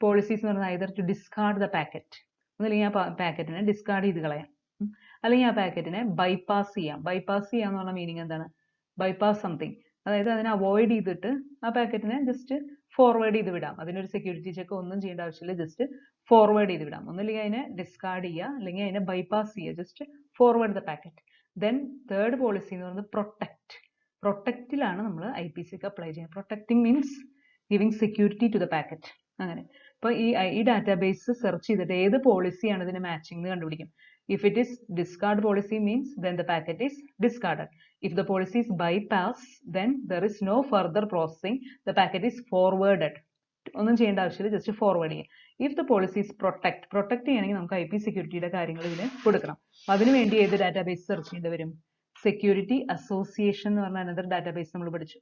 പോളിസീസ് എന്ന് പറഞ്ഞാൽ either to discard the packet, ഒന്നല്ലെങ്കിൽ ആ പാക്കറ്റിനെ ഡിസ്കാർഡ് ചെയ്ത് കളയാം, അല്ലെങ്കിൽ ആ പാക്കറ്റിനെ ബൈപ്പാസ് ചെയ്യാം. ബൈപ്പാസ് ചെയ്യാന്ന് പറഞ്ഞ മീനിങ് എന്താണ്? ബൈപ്പാസ് സംതിങ്, അതായത് അതിനെ അവോയ്ഡ് ചെയ്തിട്ട് ആ പാക്കറ്റിനെ ജസ്റ്റ് ഫോർവേഡ് ചെയ്ത് വിടാം. അതിനൊരു സെക്യൂരിറ്റി ചെക്ക് ഒന്നും ചെയ്യേണ്ട ആവശ്യമില്ല, ജസ്റ്റ് ഫോർവേഡ് ചെയ്ത് വിടാം. ഒന്നല്ലെങ്കിൽ അതിനെ ഡിസ്കാർഡ് ചെയ്യുക, അല്ലെങ്കിൽ അതിനെ ബൈപ്പാസ് ചെയ്യുക, just forward the packet. Then third policy എന്ന് പറയുന്നത് പ്രൊട്ടക്ട്. പ്രൊട്ടക്റ്റിലാണ് നമ്മൾ IPsec അപ്ലൈ ചെയ്യുന്നത്. Protecting means giving security to the packet. അങ്ങനെ അപ്പോൾ ഈ ഡാറ്റാബേസ് സെർച്ച് ചെയ്തിട്ട് ഏത് പോളിസിയാണ് ഇതിന് മാച്ചിങ് എന്ന് കണ്ടുപിടിക്കും. If it is discard policy means then the packet is discarded. If the policy is bypass, then there is no further processing. The packet is forwarded. ഒന്നും ചെയ്യേണ്ട ആവശ്യമില്ല, ജസ്റ്റ് ഫോർവേഡ് ചെയ്യാം. If the policy is protect ചെയ്യണമെങ്കിൽ നമുക്ക് IP സെക്യൂരിറ്റിയുടെ കാര്യങ്ങൾ ഇതിന് കൊടുക്കണം. അതിനുവേണ്ടി ഏത് ഡാറ്റാബേസ് സെർച്ച് ചെയ്യേണ്ടി വരും? സെക്യൂരിറ്റി അസോസിയേഷൻ എന്ന് പറഞ്ഞ അനദർ ഡാറ്റാബേസ് നമ്മൾ പഠിച്ചു.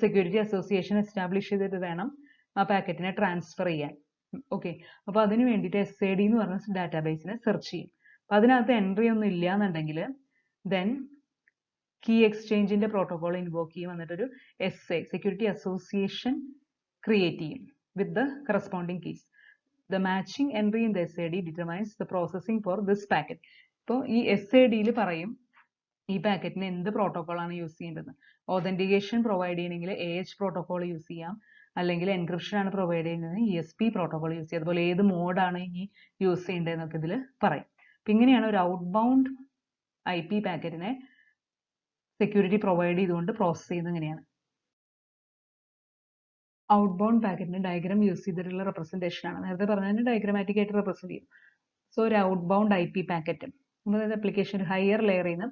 സെക്യൂരിറ്റി അസോസിയേഷൻ എസ്റ്റാബ്ലിഷ് ചെയ്തിട്ട് വേണം ആ പാക്കറ്റിനെ ട്രാൻസ്ഫർ ചെയ്യാൻ. ഓക്കെ, അപ്പോൾ അതിന് വേണ്ടിയിട്ട് SAD എന്ന് പറഞ്ഞ ഡാറ്റാബേസിനെ സെർച്ച് ചെയ്യും. അപ്പം അതിനകത്ത് എൻട്രി ഒന്നും ഇല്ല എന്നുണ്ടെങ്കിൽ ദെൻ കീ എക്സ്ചേഞ്ചിന്റെ പ്രോട്ടോകോൾ ഇൻവോക്ക് ചെയ്യും, എന്നിട്ടൊരു സെക്യൂരിറ്റി അസോസിയേഷൻ ക്രിയേറ്റ് ചെയ്യും with the corresponding keys. The matching entry in the SAD determines the processing for this packet. ഇപ്പോൾ ഈ SAD പറയും ഈ പാക്കറ്റിന് എന്ത് പ്രോട്ടോകോളാണ് യൂസ് ചെയ്യേണ്ടത്. ഓതന്റിക്കേഷൻ പ്രൊവൈഡ് ചെയ്യണമെങ്കിൽ AH പ്രോട്ടോകോൾ യൂസ് ചെയ്യാം, അല്ലെങ്കിൽ എൻക്രിപ്ഷൻ ആണ് പ്രൊവൈഡ് ചെയ്യുന്നത് ESP പ്രോട്ടോകോൾ യൂസ് ചെയ്യുക. അതുപോലെ ഏത് മോഡാണ് ഇനി യൂസ് ചെയ്യേണ്ടതെന്നൊക്കെ ഇതിൽ പറയും. അപ്പം ഇങ്ങനെയാണ് ഒരു ഔട്ട് ബൗണ്ട് IP പാക്കറ്റിനെ സെക്യൂരിറ്റി പ്രൊവൈഡ് ചെയ്തുകൊണ്ട് പ്രോസസ് ചെയ്യുന്നത്. ഇങ്ങനെയാണ് ഔട്ട് ബൗണ്ട് പാക്കറ്റിന് ഡയഗ്രാം യൂസ് ചെയ്തിട്ടുള്ള റെപ്രസെന്റേഷൻ ആണ്. നേരത്തെ പറഞ്ഞതിന് ഡയഗ്രാമാറ്റിക് ആയിട്ട് റെപ്രസെന്റ് ചെയ്യും. സോ ഒരു ഔട്ട് ബൗണ്ട് IP പാക്കറ്റ്, അതായത് ആപ്ലിക്കേഷൻ ഹയർ ലെയറിൽ നിന്ന്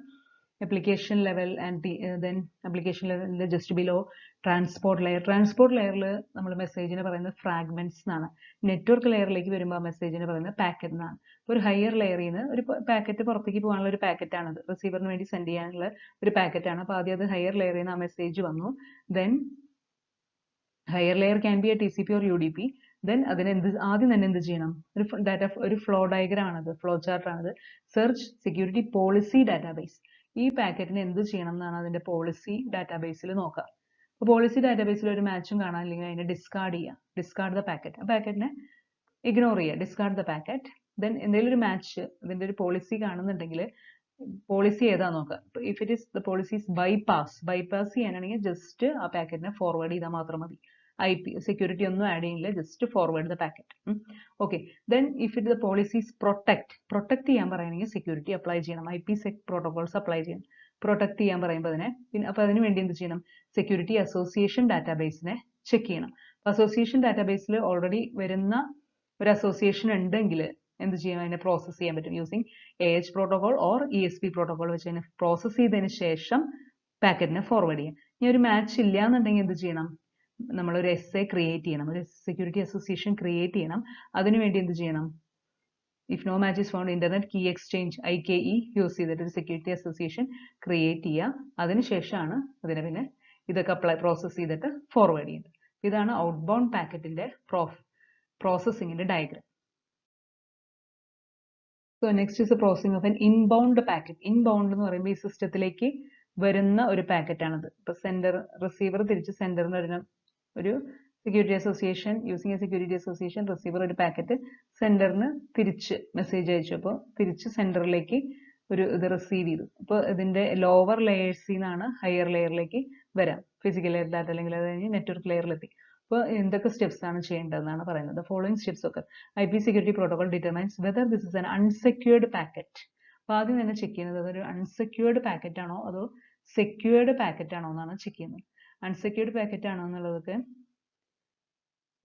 application level and then application level just below transport layer. Transport ലെയറിൽ നമ്മൾ മെസ്സേജിനെ പറയുന്നത് ഫ്രാഗ്മെന്റ്സ് എന്നാണ്. നെറ്റ്വർക്ക് ലെയറിലേക്ക് വരുമ്പോൾ ആ മെസ്സേജിനെ പറയുന്നത് പാക്കറ്റ് എന്നാണ്. ഒരു ഹയർ ലെയറിൽ നിന്ന് ഒരു പാക്കറ്റ് പുറത്തേക്ക് പോകാനുള്ള ഒരു പാക്കറ്റ് ആണത്, റിസീവറിന് വേണ്ടി സെൻഡ് ചെയ്യാനുള്ള ഒരു പാക്കറ്റ് ആണ്. അപ്പോൾ ആദ്യം അത് ഹയർ ലെയറിൽ നിന്ന് ആ മെസ്സേജ് വന്നു. Then higher layer can be A TCP or UDP. Then അതിന് ആദ്യം തന്നെ എന്ത് ചെയ്യണം? ഒരു ഫ്ലോ ഡയഗ്രാം ആണത്, ഫ്ലോ ചാർട്ട് ആണത്. Search security policy database. ഈ പാക്കറ്റിന് എന്ത് ചെയ്യണം എന്നാണ് അതിന്റെ പോളിസി ഡാറ്റാബേസിൽ നോക്കുക. അപ്പോൾ പോളിസി ഡാറ്റാബേസിൽ ഒരു മാച്ചും കാണാൻ, അല്ലെങ്കിൽ അതിനെ ഡിസ്കാർഡ് ചെയ്യുക, ഡിസ്കാർഡ് ദ പാക്കറ്റ്. ആ പാക്കറ്റിനെ ഇഗ്നോർ ചെയ്യുക, ഡിസ്കാർഡ് ദ പാക്കറ്റ്. ദെൻ എന്തെങ്കിലും ഒരു മാച്ച് ഇതിന്റെ ഒരു പോളിസി കാണുന്നുണ്ടെങ്കിൽ പോളിസി ഏതാ നോക്കുക. If it is the policy is bypass ചെയ്യാനാണെങ്കിൽ ജസ്റ്റ് ആ പാക്കറ്റിനെ ഫോർവേഡ് ചെയ്താൽ മാത്രം മതി. IP സെക്യൂരിറ്റി ഒന്നും ആഡ് ചെയ്യില്ല, just forward the packet. Okay, then if it the policy is protect ചെയ്യാൻ പറയുകയാണെങ്കിൽ സെക്യൂരിറ്റി അപ്ലൈ ചെയ്യണം, IPsec പ്രോട്ടോകോൾസ് അപ്ലൈ ചെയ്യണം. പ്രൊട്ടക്ട് ചെയ്യാൻ പറയുമ്പോൾ അപ്പോൾ അതിന് വേണ്ടി എന്ത് ചെയ്യണം? സെക്യൂരിറ്റി അസോസിയേഷൻ ഡാറ്റാബേസിനെ ചെക്ക് ചെയ്യണം. അസോസിയേഷൻ ഡാറ്റാബേസിൽ ഓൾറെഡി വരുന്ന ഒരു അസോസിയേഷൻ ഉണ്ടെങ്കിൽ എന്ത് ചെയ്യാം? അതിനെ പ്രോസസ് ചെയ്യാൻ പറ്റും using AH protocol or ESP protocol വെച്ച് അതിനെ പ്രോസസ് ചെയ്തതിന് ശേഷം പാക്കറ്റിനെ ഫോർവേഡ് ചെയ്യാം. ഇനി ഒരു മാച്ച് ഇല്ല എന്നുണ്ടെങ്കിൽ എന്ത് ചെയ്യണം? നമ്മളൊരു SA ക്രിയേറ്റ് ചെയ്യണം, ഒരു സെക്യൂരിറ്റി അസോസിയേഷൻ ക്രിയേറ്റ് ചെയ്യണം. അതിനുവേണ്ടി എന്ത് ചെയ്യണം? If no match is found internet key exchange IKE use ചെയ്തിട്ട് ഒരു സെക്യൂരിറ്റി അസോസിയേഷൻ ക്രിയേറ്റ് ചെയ്യുക. അതിനുശേഷമാണ് അതിനെ പിന്നെ ഇതൊക്കെ പ്രോസസ് ചെയ്തിട്ട് ഫോർവേഡ് ചെയ്യുന്നത്. ഇതാണ് ഔട്ട് ബൗണ്ട് പാക്കറ്റിന്റെ പ്രോസസ്സിങ്ങിന്റെ diagram. So next is processing of an inbound packet. Inbound എന്ന് പറയുമ്പോൾ ഈ സിസ്റ്റത്തിലേക്ക് വരുന്ന ഒരു പാക്കറ്റ് ആണത്. ഇപ്പൊ റിസീവർ തിരിച്ച് സെൻഡറിന് വരുന്ന ഒരു security association, using A security association receiver ഒരു പാക്കറ്റ് സെൻഡറിന് തിരിച്ച് മെസ്സേജ് അയച്ചു. അപ്പോൾ തിരിച്ച് സെൻഡറിലേക്ക് ഇത് റിസീവ് ചെയ്തു. അപ്പോൾ ഇതിന്റെ ലോവർ ലെയേഴ്സിൽ നിന്നാണ് ഹയർ ലെയറിലേക്ക് വരാം. ഫിസിക്കൽ ലെയർ ഡാറ്റ, അല്ലെങ്കിൽ അത് കഴിഞ്ഞ് നെറ്റ്വർക്ക് ലെയറിലെത്തി. അപ്പോൾ എന്തൊക്കെ സ്റ്റെപ്സ് ആണ് ചെയ്യേണ്ടതെന്നാണ് പറയുന്നത്. ഫോളോയിങ് സ്റ്റെപ്സ് ഒക്കെ IP security protocol determines whether this is an unsecured packet. അപ്പോൾ ആദ്യം തന്നെ ചെക്ക് ചെയ്യുന്നത് അതൊരു അൺസെക്യൂർഡ് പാക്കറ്റ് ആണോ അതോ സെക്യൂർഡ് പാക്കറ്റ് ആണോ എന്നാണ് ചെക്ക് ചെയ്യുന്നത്. അൺസെക്യൂർഡ് പാക്കറ്റ് ആണോ എന്നുള്ളതൊക്കെ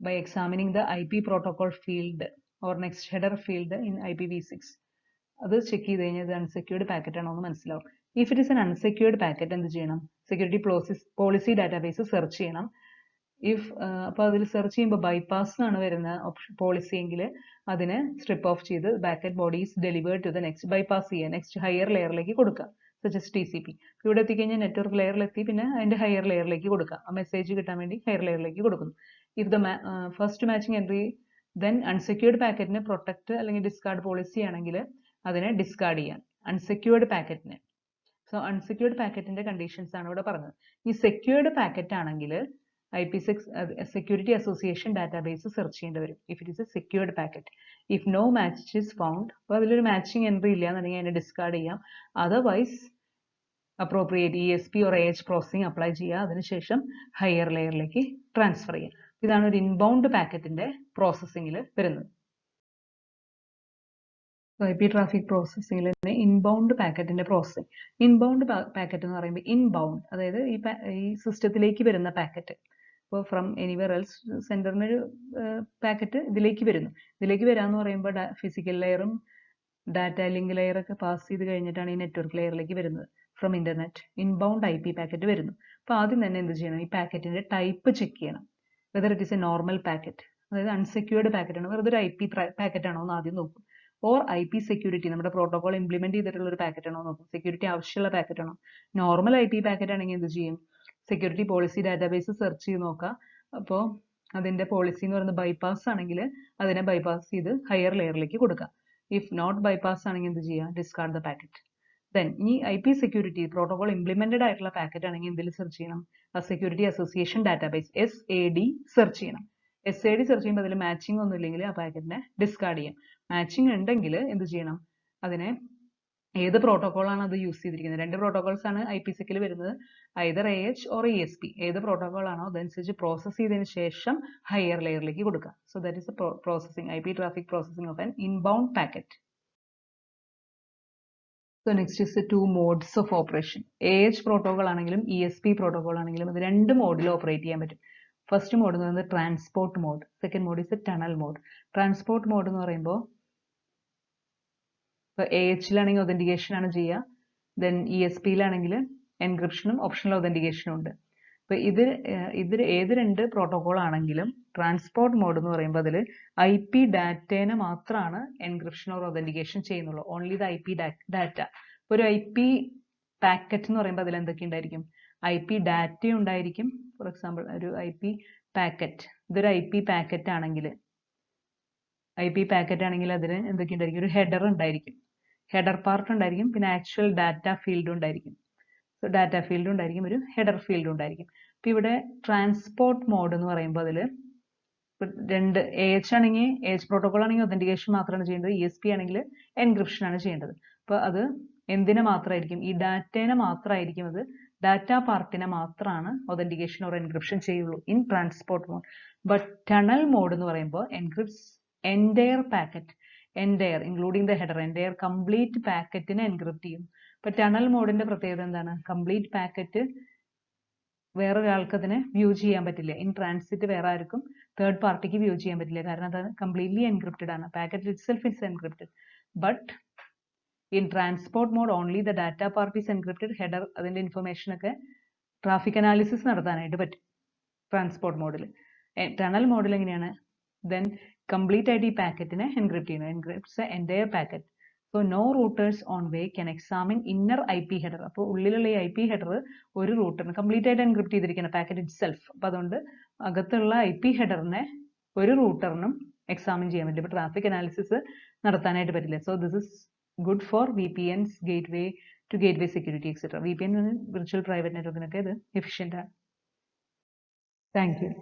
by examining the IP protocol field or next header field in IPv6. അത് ചെക്ക് ചെയ്ത് കഴിഞ്ഞാൽ ഇത് അൺസെക്യൂർഡ് പാക്കറ്റ് ആണോ എന്ന് മനസ്സിലാവും. If it is an unsecured packet എന്ത് ചെയ്യണം? സെക്യൂരിറ്റി പോളിസി ഡാറ്റാബേസ് സെർച്ച് ചെയ്യണം. അപ്പോൾ അതിൽ സെർച്ച് ചെയ്യുമ്പോൾ ബൈപ്പാസ് എന്നാണ് വരുന്ന പോളിസി എങ്കിൽ അതിനെ സ്ട്രിപ്പ് ഓഫ് ചെയ്ത് packet bodies delivered to the next bypass ചെയ്യുക, നെക്സ്റ്റ് ഹയർ ലെയറിലേക്ക് കൊടുക്കുക, സജസ്റ്റ് TCP. ഇവിടെ എത്തിക്കഴിഞ്ഞാൽ നെറ്റ്വർക്ക് ലെയറിലെത്തി, പിന്നെ അതിന്റെ ഹയർ ലെയറിലേക്ക് കൊടുക്കുക, ആ മെസ്സേജ് കിട്ടാൻ വേണ്ടി ഹയർ ലെയറിലേക്ക് കൊടുക്കുന്നു. If the first matching entry then unsecured പാക്കറ്റിന് പ്രൊട്ടക്ട് അല്ലെങ്കിൽ ഡിസ്കാർഡ് പോളിസി ആണെങ്കിൽ അതിനെ ഡിസ്കാർഡ് ചെയ്യാം അൺസെക്യൂർഡ് പാക്കറ്റിന്. സോ അൺസെക്യൂർഡ് പാക്കറ്റിന്റെ കണ്ടീഷൻസ് ആണ് ഇവിടെ പറഞ്ഞത്. ഈ സെക്യൂർഡ് പാക്കറ്റ് ആണെങ്കിൽ IPsec security association database search ചെയ്യേണ്ടി വരും. If it is a secured packet. If no match is found, അപ്പോൾ അതിലൊരു മാച്ചിങ് എൻട്രി ഇല്ല എന്നുണ്ടെങ്കിൽ അതിനെ ഡിസ്കാർഡ് ചെയ്യാം. Otherwise appropriate ESP or AH processing apply ചെയ്യുക, അതിനുശേഷം ഹയർ ലെയറിലേക്ക് ട്രാൻസ്ഫർ ചെയ്യുക. ഇതാണ് ഒരു ഇൻബൗണ്ട് പാക്കറ്റിന്റെ പ്രോസസ്സിങ്ങിൽ വരുന്നത്. IP ട്രാഫിക് പ്രോസസ്സിങ്ങിൽ തന്നെ ഇൻബൗണ്ട് പാക്കറ്റിന്റെ പ്രോസസ്സിങ്. ഇൻബൗണ്ട് പാക്കറ്റ് എന്ന് പറയുമ്പോൾ ഇൻബൗണ്ട്, അതായത് ഈ സിസ്റ്റത്തിലേക്ക് വരുന്ന പാക്കറ്റ്. ഇപ്പോൾ ഫ്രം എനിവർ എൽസ് സെൻറ്ററിനൊരു പാക്കറ്റ് ഇതിലേക്ക് വരുന്നു. ഇതിലേക്ക് വരാമെന്ന് പറയുമ്പോൾ ഫിസിക്കൽ ലെയറും ഡാറ്റ ലിങ്ക് ലെയറൊക്കെ പാസ് ചെയ്ത് കഴിഞ്ഞിട്ടാണ് ഈ നെറ്റ്വർക്ക് ലെയറിലേക്ക് വരുന്നത്. From internet inbound IP packet വരുന്നു. അപ്പോൾ ആദ്യം തന്നെ എന്ത് ചെയ്യണം? ഈ പാക്കറ്റിന്റെ ടൈപ്പ് ചെക്ക് ചെയ്യണം. Whether it is A normal packet, അതായത് അൺസെക്യൂർഡ് പാക്കറ്റ് ആണ്, വെറുതെ ഒരു IP പാക്കറ്റ് ആണോ എന്ന് ആദ്യം നോക്കും. ഓർ IP സെക്യൂരിറ്റി, നമ്മുടെ പ്രോട്ടോകോൾ ഇംപ്ലിമെന്റ് ചെയ്തിട്ടുള്ള ഒരു പാക്കറ്റ് ആണോ നോക്കും. സെക്യൂരിറ്റി ആവശ്യമുള്ള പാക്കറ്റ് ആണോ. നോർമൽ IP പാക്കറ്റ് ആണെങ്കിൽ എന്ത് ചെയ്യും? സെക്യൂരിറ്റി പോളിസി ഡാറ്റാബേസ് സെർച്ച് ചെയ്ത് നോക്കുക. അപ്പോൾ അതിന്റെ പോളിസി എന്ന് പറയുന്നത് ബൈപ്പാസ് ആണെങ്കിൽ അതിനെ ബൈപ്പാസ് ചെയ്ത് ഹയർ ലെയറിലേക്ക് കൊടുക്കുക. ഇഫ് നോട്ട് ബൈപ്പാസ് ആണെങ്കിൽ എന്ത് ചെയ്യുക? Discard the packet. ദെൻ ഈ IP സെക്യൂരിറ്റി പ്രോട്ടോകോൾ ഇംപ്ലിമെന്റഡ് ആയിട്ടുള്ള പാക്കറ്റ് ആണെങ്കിൽ എന്തിൽ സെർച്ച് ചെയ്യണം? Security association database SAD search ചെയ്യണം. SAD സെർച്ച് ചെയ്യുമ്പോൾ അതിൽ മാച്ചിങ് ഒന്നും ഇല്ലെങ്കിൽ ആ പാക്കറ്റിനെ ഡിസ്കാർഡ് ചെയ്യാം. മാച്ചിങ് ഉണ്ടെങ്കിൽ എന്ത് ചെയ്യണം? അതിനെ ഏത് പ്രോട്ടോകോൾ ആണ് അത് യൂസ് ചെയ്തിരിക്കുന്നത്? രണ്ട് പ്രോട്ടോകോൾസ് ആണ് IPsec-ൽ വരുന്നത്, ഐദർ AH ഓർ ESP. ഏത് പ്രോട്ടോകോൾ ആണോ അതനുസരിച്ച് പ്രോസസ് ചെയ്തതിന് ശേഷം ഹയർ ലെയറിലേക്ക് കൊടുക്കുക. So that is A processing, IP traffic processing of an inbound packet. So next is the two modes of operation. AH protocol ആണെങ്കിലും ESP പ്രോട്ടോകോൾ ആണെങ്കിലും ഇത് രണ്ട് മോഡിൽ ഓപ്പറേറ്റ് ചെയ്യാൻ പറ്റും. ഫസ്റ്റ് മോഡ് എന്ന് പറയുന്നത് transport mode, second mode is a tunnel mode. Transport mode എന്ന് പറയുമ്പോൾ ഇപ്പോൾ AH-ലാണെങ്കിൽ ഒതന്റിക്കേഷൻ ആണ് ചെയ്യുക, ദെൻ ESP-ലാണെങ്കിൽ എൻക്രിപ്ഷനും ഓപ്ഷണൽ ഒതന്റിക്കേഷനും ഉണ്ട്. അപ്പോൾ ഇത് ഏത് രണ്ട് പ്രോട്ടോകോൾ ആണെങ്കിലും ട്രാൻസ്പോർട്ട് മോഡ് എന്ന് പറയുമ്പോൾ അതിൽ IP ഡാറ്റേനെ മാത്രമാണ് എൻക്രിപ്ഷൻ ഓർ ഒതന്റിക്കേഷൻ ചെയ്യുന്നുള്ളൂ. Only the IP data. ഒരു IP പാക്കറ്റ് എന്ന് പറയുമ്പോൾ അതിൽ എന്തൊക്കെ ഉണ്ടായിരിക്കും? IP ഡാറ്റ ഉണ്ടായിരിക്കും. ഫോർ എക്സാമ്പിൾ ഒരു IP പാക്കറ്റ്, ഇതൊരു IP പാക്കറ്റ് ആണെങ്കിൽ അതിന് എന്തൊക്കെ ഉണ്ടായിരിക്കും? ഒരു ഹെഡർ ഉണ്ടായിരിക്കും, ഹെഡർ പാർട്ട് ഉണ്ടായിരിക്കും, പിന്നെ ആക്ച്വൽ ഡാറ്റ ഫീൽഡ് ഉണ്ടായിരിക്കും. സോ ഡാറ്റ ഫീൽഡ് ഉണ്ടായിരിക്കും, ഒരു ഹെഡർ ഫീൽഡ് ഉണ്ടായിരിക്കും. അപ്പോൾ ഇവിടെ ട്രാൻസ്പോർട്ട് മോഡ് എന്ന് പറയുമ്പോൾ അതിൽ രണ്ട് AH ആണെങ്കിൽ AH പ്രോട്ടോകോൾ ആണെങ്കിൽ ഒതന്റിക്കേഷൻ മാത്രമാണ് ചെയ്യേണ്ടത്, ESP ആണെങ്കിൽ എൻക്രിപ്ഷൻ ആണ് ചെയ്യേണ്ടത്. അപ്പോൾ അത് എന്തിനെ മാത്രമായിരിക്കും? ഈ ഡാറ്റേനെ മാത്രമായിരിക്കും, അത് ഡാറ്റ പാർട്ടിനെ മാത്രമാണ് ഒതന്റിക്കേഷൻ ഓർ എൻക്രിപ്ഷൻ ചെയ്യുള്ളൂ in transport mode. But tunnel mode എന്ന് പറയുമ്പോൾ encrypts entire packet, entire including the header, entire complete പാക്കറ്റിനെ എൻക്രിപ്റ്റ് ചെയ്യും. ഇപ്പൊ ടണൽ മോഡിന്റെ പ്രത്യേകത എന്താണ്? കംപ്ലീറ്റ് പാക്കറ്റ് വേറൊരാൾക്ക് അതിനെ വ്യൂ ചെയ്യാൻ പറ്റില്ല. ഇൻ ട്രാൻസിറ്റ് വേറെ ആർക്കും തേർഡ് പാർട്ടിക്ക് വ്യൂ ചെയ്യാൻ പറ്റില്ല, കാരണം അത് കംപ്ലീറ്റ്ലി എൻക്രിപ്റ്റഡ് ആണ്. Packet itself is encrypted. But in transport mode only the data part is encrypted. Header അതിന്റെ ഇൻഫർമേഷൻ ഒക്കെ ട്രാഫിക് അനാലിസിസ് നടത്താനായിട്ട് പറ്റും ട്രാൻസ്പോർട്ട് മോഡിൽ. ടണൽ മോഡിൽ എങ്ങനെയാണ്? ദെൻ കംപ്ലീറ്റ് ആയിട്ട് ഈ പാക്കറ്റിനെ എൻക്രിപ്റ്റ് ചെയ്യുന്നു, encrypts the entire packet. So no routers on way can examine inner IP header. അപ്പോൾ ഉള്ളിലുള്ള ഈ IP header ഒരു റൂട്ടറിന് കംപ്ലീറ്റ് ആയിട്ട് എൻക്രിപ്റ്റ് ചെയ്തിരിക്കുന്ന പാക്കറ്റ് ഇറ്റ് സെൽഫ്. അപ്പോൾ അതുകൊണ്ട് അകത്തുള്ള IP ഹെഡറിനെ ഒരു റൂട്ടറിനും എക്സാമിൻ ചെയ്യാൻ പറ്റില്ല. ഇപ്പോൾ ട്രാഫിക് അനാലിസിസ് നടത്താനായിട്ട് പറ്റില്ല. So this is good for VPNs, gateway to gateway security etcetera. VPN virtual private നെറ്റ്വർക്കിനൊക്കെ ഇത് എഫിഷ്യൻ്റ് ആണ്. Thank U.